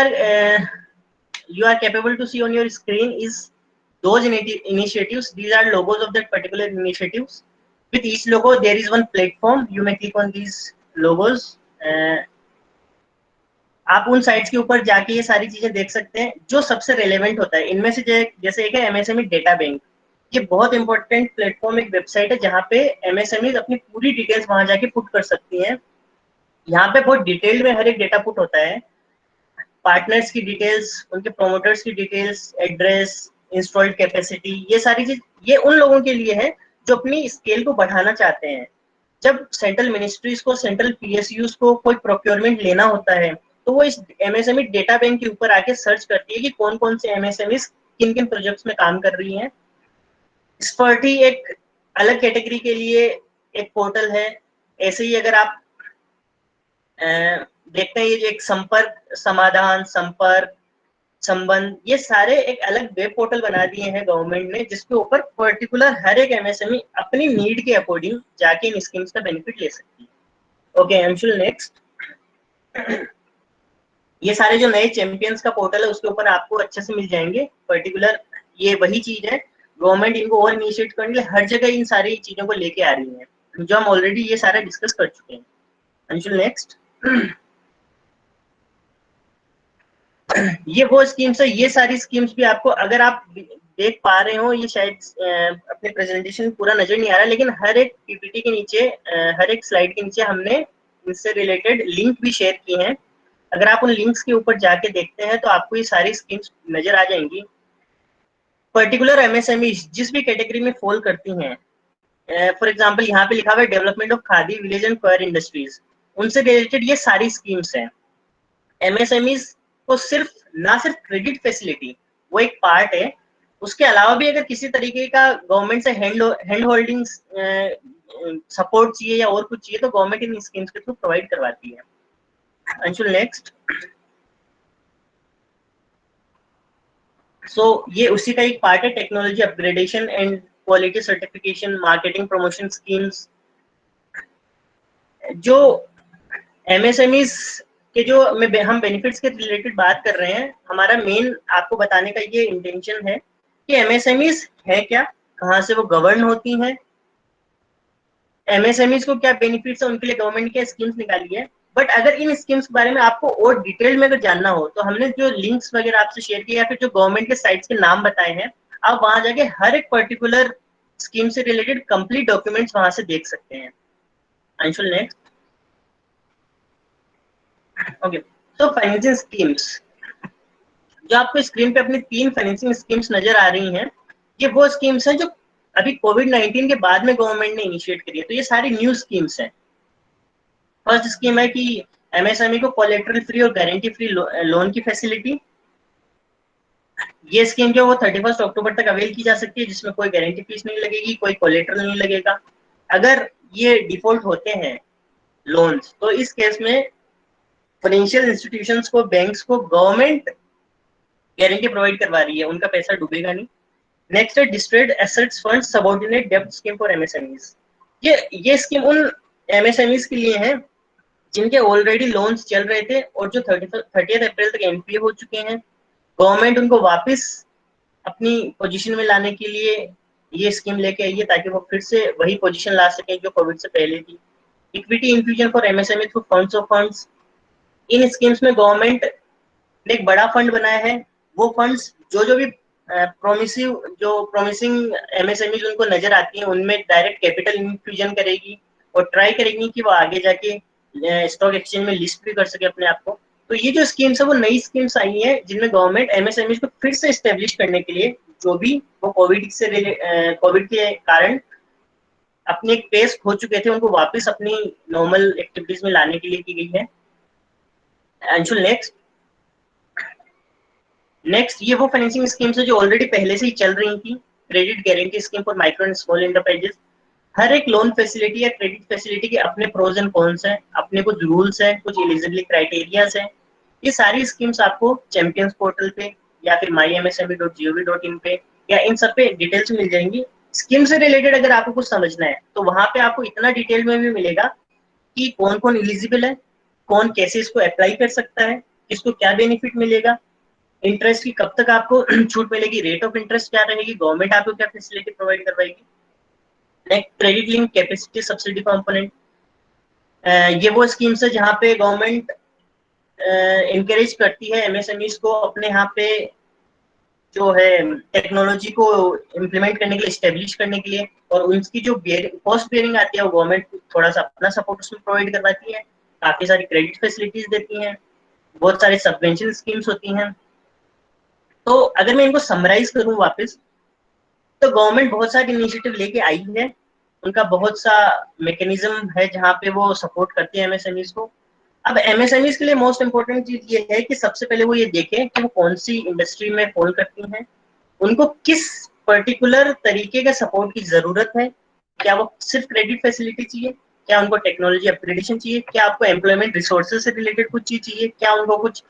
are capable to see on your screen is those initiatives. These are logos of that particular initiatives. With each logo, there is one platform. You may click on these logos. आप उन sites के ऊपर जाके ये सारी चीजें देख सकते हैं जो सबसे रेलेवेंट होता है। इनमें से जैसे एक है एमएसएमई डेटा बैंक। ये बहुत इंपॉर्टेंट प्लेटफॉर्म, एक वेबसाइट है जहाँ पे एमएसएमई अपनी पूरी डिटेल्स वहां जाके पुट कर सकती हैं। यहाँ पे बहुत डिटेल्ड में हर एक डेटा पुट होता है। पार्टनर्स की डिटेल्स, उनके प्रोमोटर्स की डिटेल्स, एड्रेस, इंस्टॉल्ड कैपेसिटी, ये सारी चीज ये उन लोगों के लिए है जो अपनी स्केल को बढ़ाना चाहते हैं। जब सेंट्रल मिनिस्ट्रीज को, सेंट्रल पीएसयूज को कोई प्रोक्योरमेंट लेना होता है तो वो इस एमएसएमई डेटा बैंक के ऊपर आके सर्च करती है कि कौन कौन से एमएसएमई किन किन प्रोजेक्ट्स में काम कर रही हैं। स्पर्टी एक अलग कैटेगरी के लिए एक पोर्टल है। ऐसे ही अगर आप देखते हैं, ये जो एक संपर्क, समाधान, संपर्क, संबंध, ये सारे एक अलग वेब पोर्टल बना दिए हैं गवर्नमेंट ने, जिसके ऊपर पर्टिकुलर हर एक एमएसएमई अपनी नीड के अकॉर्डिंग जाके इन स्कीम्स का बेनिफिट ले सकती है। Okay Anshul, next. ये सारे जो नए चैंपियंस का पोर्टल है उसके ऊपर आपको अच्छे से मिल जाएंगे। पर्टिकुलर ये वही चीज है, गवर्नमेंट इनको और इनिशिएट करने के लिए हर जगह इन सारी चीजों को लेके आ रही है, जो हम ऑलरेडी ये सारा डिस्कस कर चुके हैं। अंशुल, नेक्स्ट। ये वो स्कीम्स है, ये सारी स्कीम्स भी आपको, अगर आप देख पा रहे हो, ये शायद अपने प्रेजेंटेशन पूरा नजर नहीं आ रहा, लेकिन हर एक पीपीटी के नीचे, हर एक स्लाइड के नीचे हमने इससे रिलेटेड लिंक भी शेयर किए हैं। अगर आप उन लिंक्स के ऊपर जाके देखते हैं तो आपको ये सारी स्कीम्स नजर आ जाएंगी। पर्टिकुलर एमएसएमई जिस भी कैटेगरी में फॉल करती हैं, फॉर एग्जांपल यहाँ पे लिखा हुआ है development of Khadi, village and coir industries, उनसे रिलेटेड ये सारी स्कीम्स हैं। एमएसएमईज को ना सिर्फ क्रेडिट फैसिलिटी वो एक पार्ट है, उसके अलावा भी अगर किसी तरीके का गवर्नमेंट से हैंड होल्डिंग सपोर्ट चाहिए या और कुछ चाहिए तो गवर्नमेंट इन स्कीम्स के थ्रू प्रोवाइड करवाती है। अंशुल, नेक्स्ट। सो ये उसी का एक पार्ट है, technology upgradation and quality certification, marketing promotion schemes. जो एमएसएमईज के जो हम बेनिफिट्स के रिलेटेड बात कर रहे हैं, हमारा मेन आपको बताने का ये इंटेंशन है कि एमएसएमईज है क्या, कहाँ से वो गवर्न होती हैं, एमएसएमईज को क्या बेनिफिट्स है, उनके लिए गवर्नमेंट क्या स्कीम्स निकाली है। बट अगर इन स्कीम्स के बारे में आपको और डिटेल में अगर जानना हो तो हमने जो लिंक्स वगैरह आपसे शेयर किया या फिर जो गवर्नमेंट के साइट्स के नाम बताए हैं, आप वहां जाके हर एक पर्टिकुलर स्कीम से रिलेटेड कंप्लीट डॉक्यूमेंट्स वहां से देख सकते हैं। अंशुल, नेक्स्ट। ओके, तो फाइनेंशियल स्कीम्स, जो आपको स्क्रीन पे अपनी 3 फाइनेंसिंग स्कीम्स नजर आ रही हैं, ये वो स्कीम्स हैं जो अभी कोविड-19 के बाद में गवर्नमेंट ने इनिशिएट करी है। तो ये सारी न्यू स्कीम्स हैं। फर्स्ट स्कीम है कि एमएसएमई को कोलेटरल फ्री और गारंटी फ्री लोन की फैसिलिटी। ये स्कीम जो वो 31 अक्टूबर तक अवेल की जा सकती है, जिसमें कोई गारंटी फीस नहीं लगेगी, कोई कोलेटरल नहीं लगेगा। अगर ये डिफॉल्ट होते हैं लोन्स तो इस केस में फाइनेंशियल इंस्टीट्यूशंस को, बैंक्स को गवर्नमेंट गारंटी प्रोवाइड करवा रही है, उनका पैसा डूबेगा नहीं। नेक्स्ट है डिस्ट्रेस्ड एसेट्स फंड सबऑर्डिनेट डेब्ट स्कीम फॉर एमएसएमईज। ये स्कीम उन एमएसएमईज के लिए है जिनके ऑलरेडी लोन्स चल रहे थे और जो 30 अप्रैल तक एनपीए हो चुके हैं। गवर्नमेंट उनको वापस अपनी पोजीशन में लाने के लिए ये स्कीम लेके आई है, ताकि वो फिर से वही पोजीशन ला सके जो कोविड से पहले थी। Equity infusion for MSME through funds of funds. In schemes में गवर्नमेंट ने एक बड़ा फंड बनाया है। वो फंड्स जो भी प्रॉमिसिंग एमएसएमई उनको नजर आती है, उनमें डायरेक्ट कैपिटल इन्फ्यूजन करेगी और ट्राई करेगी कि वो आगे जाके स्टॉक एक्सचेंज में लिस्ट भी कर सके अपने आप को। तो ये जो स्कीम्स है वो नई स्कीम्स आई हैं जिनमें गवर्नमेंट एमएसएमई को फिर से एस्टेब्लिश करने के लिए, जो भी वो कोविड के कारण अपने एक पेस खो चुके थे, उनको वापस अपनी नॉर्मल एक्टिविटीज में लाने के लिए की गई है। अंशुल नेक्स्ट ये वो फाइनेंसिंग स्कीम्स है जो ऑलरेडी पहले से ही चल रही थी। Credit guarantee scheme for micro and small enterprises. हर एक लोन फैसिलिटी या क्रेडिट फैसिलिटी के अपने प्रोज एंड कॉन्स हैं, अपने कुछ रूल्स हैं, कुछ एलिजिबिलिटी क्राइटेरियाज हैं। ये सारी स्कीम्स आपको चैंपियंस पोर्टल पे या फिर mymsme.gov.in पे या इन सब पे डिटेल्स मिल जाएंगी। स्कीम से रिलेटेड अगर आपको कुछ समझना है तो वहां पे आपको इतना डिटेल में भी मिलेगा कि कौन कौन एलिजिबल है, कौन कैसे इसको अप्लाई कर सकता है, किसको क्या बेनिफिट मिलेगा, इंटरेस्ट की कब तक आपको छूट मिलेगी, रेट ऑफ इंटरेस्ट क्या रहेगी, गवर्नमेंट आपको क्या फैसिलिटी प्रोवाइड करवाएगी। Next credit link capacity subsidy component, ये वो स्कीम्स है जहाँ पे गवर्नमेंट इनकरेज करती है एमएसएमईज को अपने यहाँ पे जो है टेक्नोलॉजी को इम्प्लीमेंट करने के लिए, स्टेब्लिश करने के लिए, और उनकी जो कॉस्ट बेयरिंग आती है वो गवर्नमेंट थोड़ा सा अपना सपोर्ट उसमें प्रोवाइड करवाती है। काफी सारी क्रेडिट फैसिलिटीज देती हैं, बहुत सारे सबवेंशन स्कीम्स होती हैं। तो अगर मैं इनको समराइज करूं वापस, तो गवर्नमेंट बहुत सारी इनिशिएटिव लेके आई है, उनका बहुत सा मैकेनिज्म है जहाँ पे वो सपोर्ट करती है एमएसएमईज को। अब एमएसएमईज के लिए मोस्ट इंपोर्टेंट चीज ये है कि सबसे पहले वो ये देखें कि वो कौन सी इंडस्ट्री में फॉल करती हैं, उनको किस पर्टिकुलर तरीके का सपोर्ट की जरूरत है। क्या वो सिर्फ क्रेडिट फैसिलिटी चाहिए, क्या उनको टेक्नोलॉजी अपग्रेडेशन चाहिए, क्या आपको एम्प्लॉयमेंट रिसोर्सेज से रिलेटेड कुछ चीज चाहिए, क्या उनको कुछ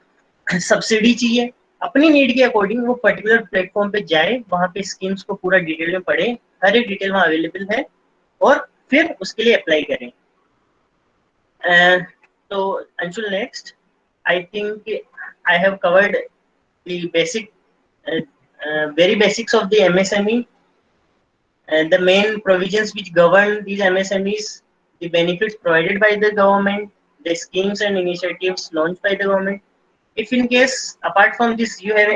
सब्सिडी चाहिए। अपनी नीड के अकॉर्डिंग वो पर्टिकुलर प्लेटफॉर्म पे जाए, वहां पे स्कीम्स को पूरा डिटेल में पढ़े, हर एक डिटेल वहाँ अवेलेबल है, और फिर उसके लिए अप्लाई करें। तो Anshul next, I think I have covered the basic very basics of the MSME, the main provisions which govern these MSMEs, the benefits provided by the government, the schemes and initiatives launched by the government. If in case apart from this you have,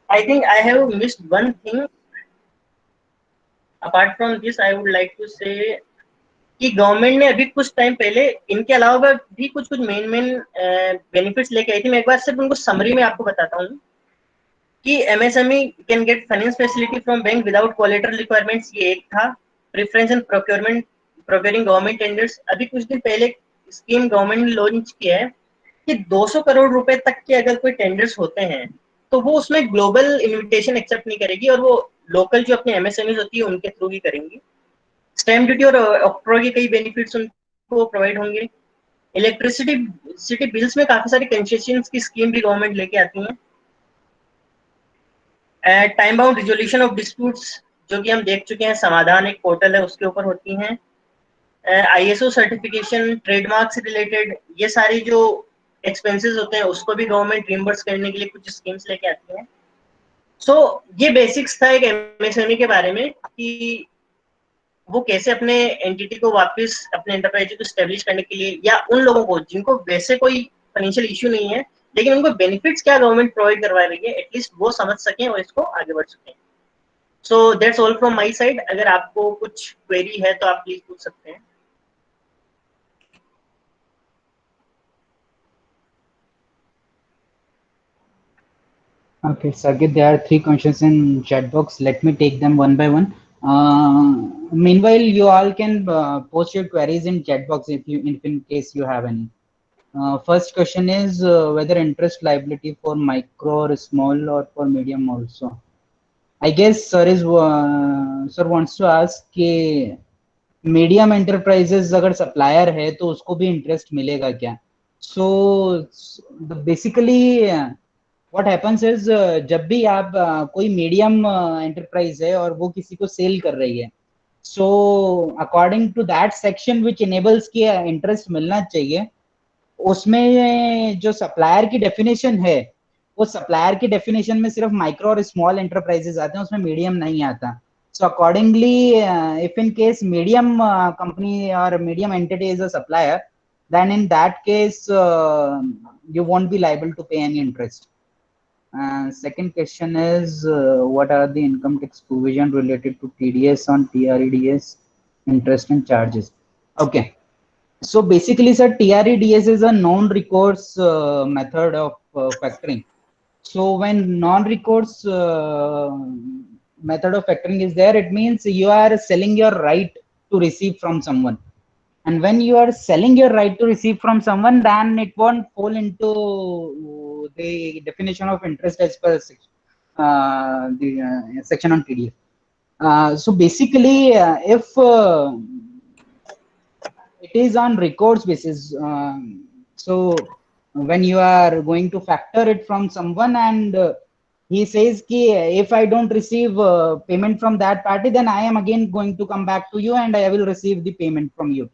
I think I have missed one thing. Apart from this I would like to say कि government ने अभी कुछ time पहले इनके अलावा भी कुछ main benefits लेके आई थी। मैं एक बार सिर्फ उनको समरी में आपको बताता हूँ कि MSME can get finance facility from bank without collateral requirements, ये एक था। Preference in procuring government tenders, अभी कुछ दिन पहले स्कीम गवर्नमेंट ने लॉन्च किया है कि 200 करोड़ रुपए तक के अगर कोई टेंडर्स होते हैं तो वो उसमें ग्लोबल इन्विटेशन एक्सेप्ट नहीं करेगी और वो लोकल जो अपने एमएसएमईज होती है उनके थ्रू ही करेंगी। स्टैम्प ड्यूटी और ऑक्ट्रो के कई बेनिफिट्स उनको प्रोवाइड होंगे। इलेक्ट्रिसिटी बिल्स में काफी सारी कंसेशंस की स्कीम भी गवर्नमेंट लेके आती है। Time bound resolution of disputes, जो कि हम देख चुके हैं, समाधान एक पोर्टल है उसके ऊपर होती हैं। आईएसओ सर्टिफिकेशन, ट्रेडमार्क से रिलेटेड ये सारी जो एक्सपेंसेस होते हैं उसको भी गवर्नमेंट रिइंबर्स करने के लिए कुछ स्कीम्स लेके आती हैं। सो ये बेसिक्स था एक एमएसएमई के बारे में कि वो कैसे अपने एंटिटी को वापस अपने एंटरप्राइज को स्टेब्लिश करने के लिए, या उन लोगों को जिनको वैसे कोई फाइनेंशियल इश्यू नहीं है लेकिन उनको बेनिफिट्स क्या गवर्नमेंट प्रोवाइड करवा रही है, एटलीस्ट वो समझ सकें और इसको आगे बढ़ सकें। So that's all from my side. अगर आपको कुछ क्वेरी है तो आप प्लीज पूछ सकते हैं। Okay, Sargit, there are 3 questions in chat box. Let me take them one by one. Meanwhile, you all can post your queries in chat box if in case you have any. First question is whether interest liability for micro or small or for medium also. I guess sir wants to ask कि medium enterprises अगर supplier है तो उसको भी interest मिलेगा क्या? So basically what happens is जब भी आप कोई मीडियम एंटरप्राइज है और वो किसी को सेल कर रही है, so according to that section which enables कि इंटरेस्ट मिलना चाहिए, उसमें जो सप्लायर की डेफिनेशन है वो सप्लायर की डेफिनेशन में सिर्फ माइक्रो और स्मॉल एंटरप्राइजेस आते हैं, उसमें मीडियम नहीं आता। So accordingly if in case medium company और medium entity is a supplier, then in that case you won't be liable to pay any interest. Second question is what are the income tax provision related to TDS on TREDS interest and charges? Okay, So basically, sir, TREDS is a non-recourse method of factoring. So when non-recourse method of factoring is there, it means you are selling your right to receive from someone. And when you are selling your right to receive from someone, then it won't fall into the definition of interest as per the section on TDS. So basically, if it is on records basis, so when you are going to factor it from someone and he says ki if I don't receive payment from that party, then I am again going to come back to you and I will receive the payment from you,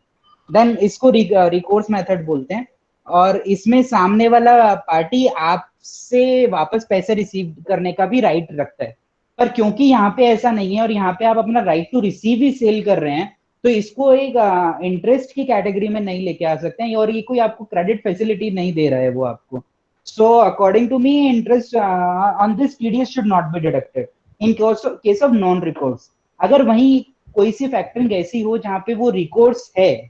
then इसको recourse method बोलते हैं. और इसमें सामने वाला party आपसे वापस पैसे रिसीव करने का भी राइट रखता है, पर क्योंकि यहाँ पे ऐसा नहीं है और यहाँ पे आप अपना राइट टू रिसीव ही सेल कर रहे हैं, तो इसको एक इंटरेस्ट की कैटेगरी में नहीं लेके आ सकते हैं और ये कोई आपको क्रेडिट फैसिलिटी नहीं दे रहा है वो आपको. So according to me, interest on this TDS should not be deducted in case of non-recourse. अगर वहीं कोई सी फैक्टरिंग ऐसी हो जहाँ पे वो रिकोर्स है,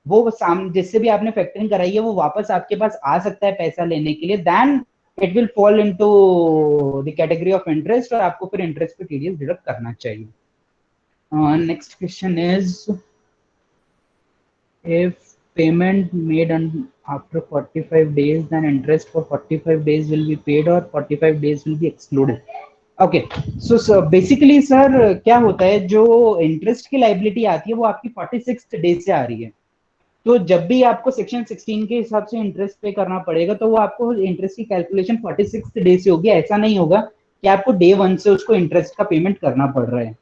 वो जिससे भी आपने फैक्टरिंग कराई है वो वापस आपके पास आ सकता है पैसा लेने के लिए, then it will fall into the category of interest और आपको फिर इंटरेस्ट पे टीडीएस डिडक्ट करना चाहिए. Next question is if payment made after 45 days, then interest for 45 days will be paid or 45 days will be excluded. Okay, so basically sir क्या होता है, जो इंटरेस्ट की लाइबिलिटी आती है वो आपकी 46th डे से आ रही है. तो जब भी आपको सेक्शन 16 के हिसाब से इंटरेस्ट पे करना पड़ेगा तो वो आपको इंटरेस्ट की कैलकुलेशन 46th डे से होगी. ऐसा नहीं होगा कि आपको डे 1 से उसको इंटरेस्ट का पेमेंट करना पड़ रहा है.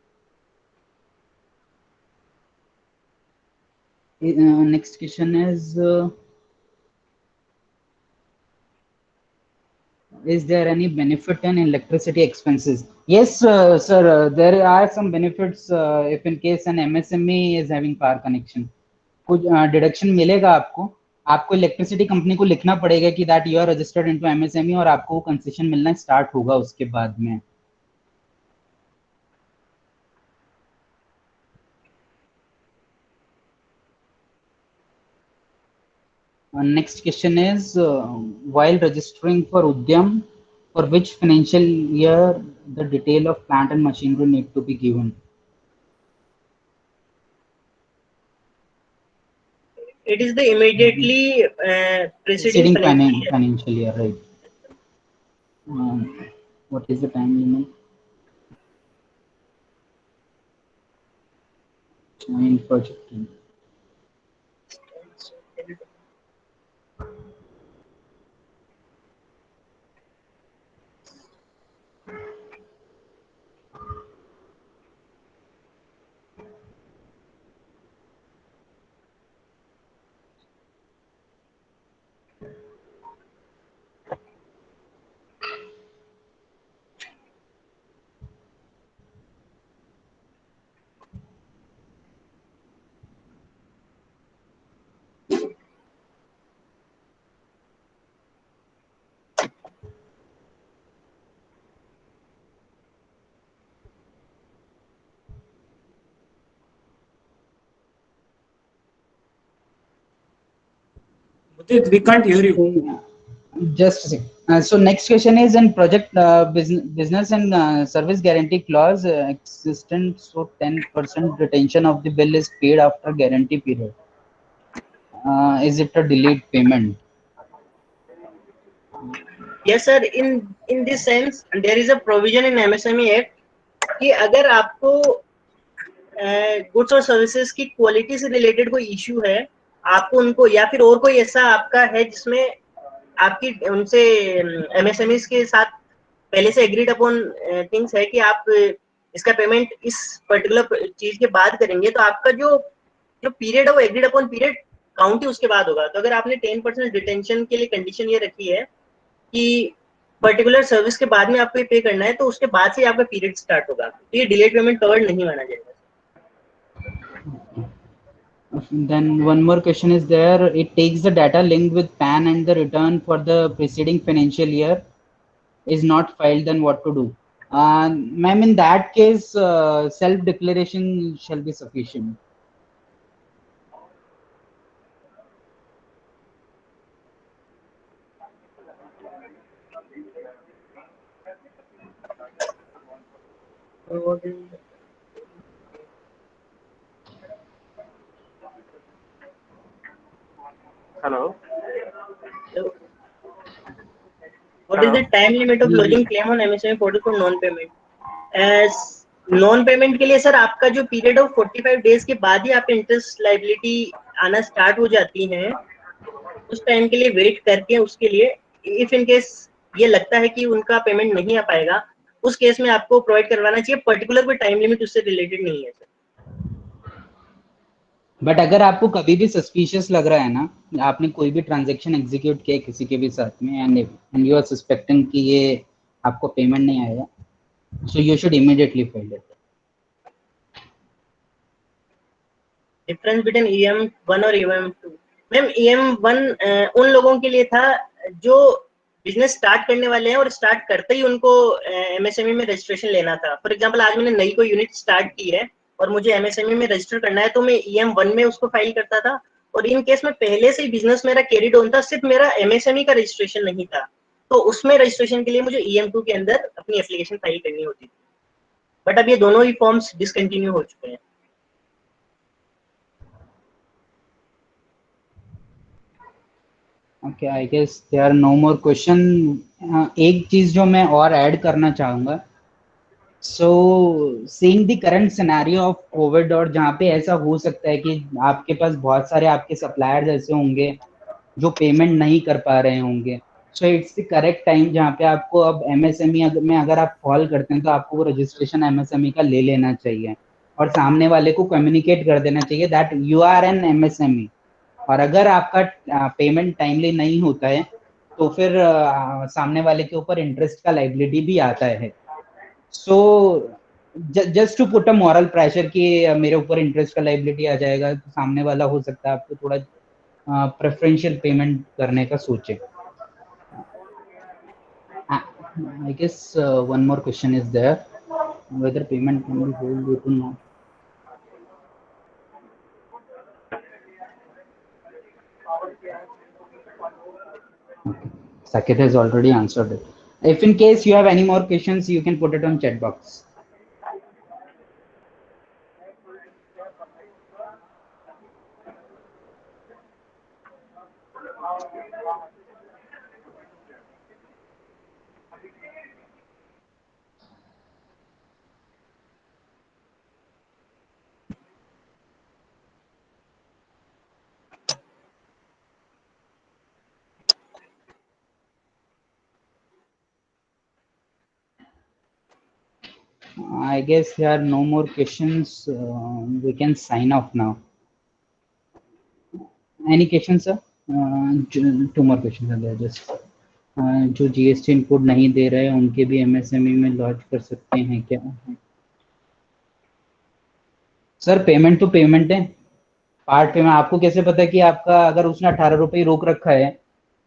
Next question is there any benefit in electricity expenses? Yes, sir, there are some benefits if in case an MSME is having power connection. कुछ डिडक्शन मिलेगा आपको. आपको इलेक्ट्रिसिटी कंपनी को लिखना पड़ेगा कि that you are registered into MSME और आपको वो कंसेशन मिलना स्टार्ट होगा उसके बाद में. Next question is while registering for Udyam, for which financial year the detail of plant and machinery need to be given? It is the immediately preceding financial year, right? What is the time limit? Join projecting. We can't hear you. Just a second. So next question is in project business and service guarantee clause existence, so 10% retention of the bill is paid after guarantee period. Is it a delayed payment? Yes sir, in this sense there is a provision in MSME Act कि अगर आपको goods और services की quality से related कोई issue है, आपको उनको या फिर और कोई ऐसा आपका है जिसमें आपकी उनसे एमएसएमईज के साथ पहले से एग्रीड अपॉन थिंग्स है कि आप इसका पेमेंट इस पर्टिकुलर चीज के बाद करेंगे, तो आपका जो पीरियड है वो एग्रीड अपॉन पीरियड काउंट ही उसके बाद होगा. तो अगर आपने 10% डिटेंशन के लिए कंडीशन ये रखी है कि पर्टिकुलर सर्विस के बाद में आपको ये पे करना है, तो उसके बाद से आपका पीरियड स्टार्ट होगा, तो ये डिलेड पेमेंट कवर्ड नहीं माना जाएगा. Then one more question is there. It takes the data linked with PAN and the return for the preceding financial year is not filed. Then what to do? Ma'am, in that case, self declaration shall be sufficient. Hello. What is the time limit of lodging claim on MSME portal for non-payment? As non payment के लिए sir आपका जो period है 45 days के बाद ही आप interest liability आना start हो जाती हैं। उस टाइम के लिए वेट करके उसके लिए इफ इन केस ये लगता है कि उनका पेमेंट नहीं आ पाएगा, उस केस में आपको प्रोवाइड करवाना चाहिए। पर्टिकुलर कोई टाइम लिमिट उससे रिलेटेड नहीं है सर। बट अगर आपको कभी भी सस्पिशियस लग रहा है ना, आपने कोई भी ट्रांजैक्शन एग्जीक्यूट किया किसी के भी साथ में एंड यू आर सस्पेक्टिंग कि ये आपको पेमेंट नहीं आएगा, so you should immediately file it. Difference between EM1 और EM2, मैम EM1 उन लोगों के लिए था जो बिजनेस स्टार्ट करने वाले हैं और स्टार्ट करते ही उनको MSME में रजिस्ट्रेशन लेना था। फॉर एग्जांपल आज मैंने नई कोई यूनिट स्टार्ट की है और मुझे MSME में रजिस्टर करना है, तो मैं EM1 में उसको फाइल करता था। और इन केस में पहले से ही बिजनेस मेरा कैरिड ऑन था, सिर्फ मेरा MSME का रजिस्ट्रेशन नहीं था, तो उसमें रजिस्ट्रेशन के लिए मुझे EM2 के अंदर अपनी एप्लीकेशन फाइल करनी होती थी। बट अब ये दोनों ही फॉर्म्स डिसकंटिन्यू हो चुके हैं। Okay, I guess there are no more question. एक चीज जो मैं और ऐड करना चाहूंगा, so seeing the current scenario of Covid, और जहाँ पे ऐसा हो सकता है कि आपके पास बहुत सारे आपके सप्लायर्स ऐसे होंगे जो पेमेंट नहीं कर पा रहे होंगे, so it's the correct time जहाँ पे आपको अब MSME में अगर आप कॉल करते हैं तो आपको वो रजिस्ट्रेशन MSME का ले लेना चाहिए और सामने वाले को कम्युनिकेट कर देना चाहिए that you are an MSME। और अगर आपका पेमेंट टाइमली नहीं होता है तो फिर सामने वाले के ऊपर इंटरेस्ट का लाइबिलिटी भी आता है। So just to put a moral pressure कि मेरे ऊपर इंटरेस्ट का लाइबिलिटी आ जाएगा, तो सामने वाला हो सकता है आपको थोड़ा प्रेफरेंशियल पेमेंट करने का सोचे। I guess one more question is there, whether payment can be held due to not. Okay. Saket has already answered it. If in case you have any more questions, you can put it on chat box. I guess there are no more questions. We can sign off now. Any questions, sir? Two more questions are there. Just जो GST input नहीं दे रहे हैं उनके भी MSME में launch कर सकते हैं क्या? सर पेमेंट तो पेमेंट है, पार्ट पेमेंट। आपको कैसे पता है कि आपका, अगर उसने 18 रुपये रोक रखा है,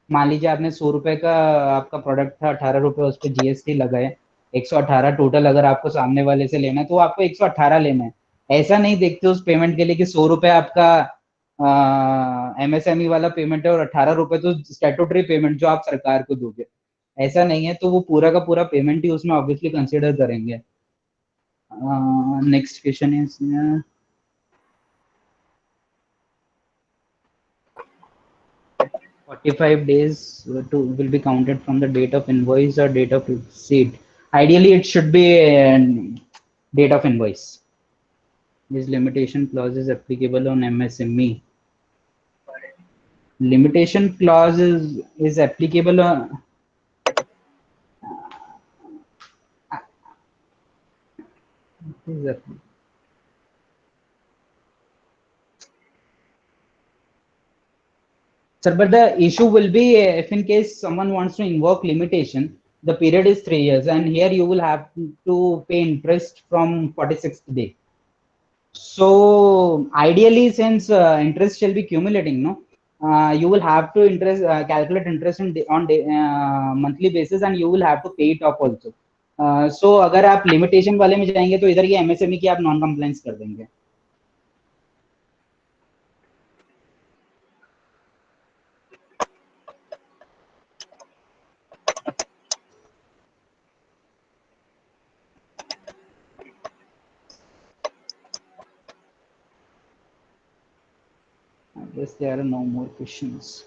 मान लीजिए आपने 100 रुपए का आपका प्रोडक्ट था, 18 रुपए उस पर GST लगा है, 118 टोटल अगर आपको सामने वाले से लेना है तो आपको 118 लेना है। ऐसा नहीं देखते उस पेमेंट के लिए कि 100 रुपए आपका MSME वाला पेमेंट है और 18 रुपए तो स्टैट्यूटरी पेमेंट जो आप सरकार को दोगे। ऐसा नहीं है, तो वो पूरा का पूरा पेमेंट ही उसमें ऑब्वियसली कंसिडर करेंगे। Next question is 45 days will be counted from the date of invoice or date of receipt. Ideally, it should be date of invoice. This limitation clause is applicable on MSME. Limitation clause is applicable on. Exactly. Sir, but the issue will be if in case someone wants to invoke limitation, the period is 3 years, and here you will have to pay interest from 46th day. So ideally, since interest shall be accumulating, no, you will have to calculate interest on monthly basis, and you will have to pay it off also. So अगर आप limitation वाले में जाएंगे तो इधर ये MSME की आप नॉन कंप्लायंस कर देंगे। Yes, there are no more questions.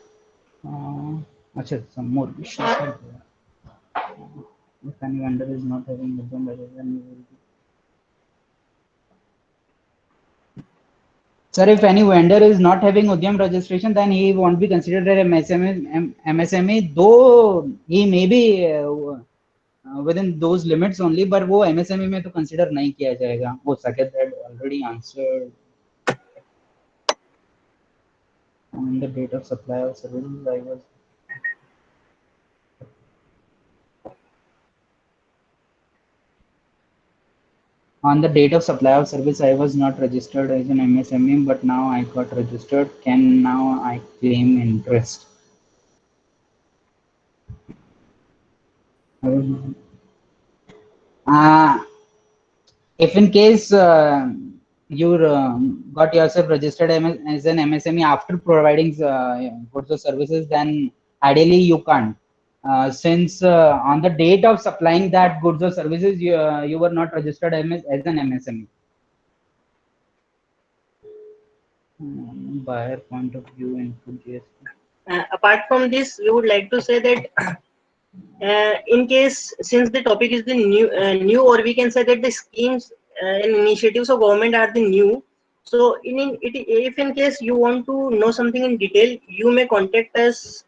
Achha, some more questions are there. If any vendor is not having Udyam registration, we will be. Sir, if any vendor is not having Udyam registration, then he won't be considered an MSME, though he may be within those limits only, but वो MSME में तो consider नहीं किया जाएगा. वो Saket had already answered. On the date of supply of services, I was. On the date of supply of service, I was not registered as an MSME, but now I got registered. Can now I claim interest? If in case you got yourself registered as an MSME after providing goods or services, then ideally you can't. Since on the date of supplying that goods or services, you were not registered as an MSME. Buyer point of view input GST. Apart from this, we would like to say that in case, since the topic is the new, or we can say that the schemes and initiatives of government are the new. So if in case you want to know something in detail, you may contact us.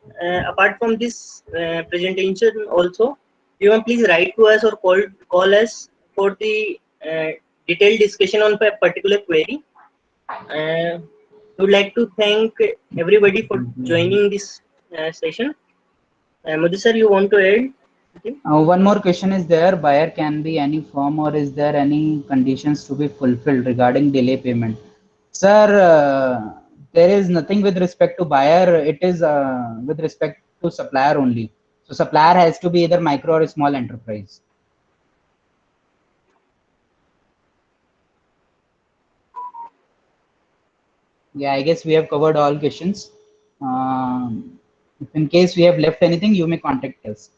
Apart from this presentation, also you may please write to us or call us for the detailed discussion on a particular query. Would like to thank everybody for joining this session. Modi sir, you want to add? Okay. One more question is there. Buyer can be any firm, or is there any conditions to be fulfilled regarding delay payment? Sir, there is nothing with respect to buyer. It is with respect to supplier only. So supplier has to be either micro or small enterprise. Yeah, I guess we have covered all questions. If in case we have left anything, you may contact us.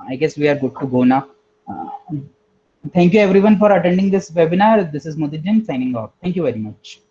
I guess we are good to go now. Thank you everyone for attending this webinar. This is Modi Jain signing off. Thank you very much.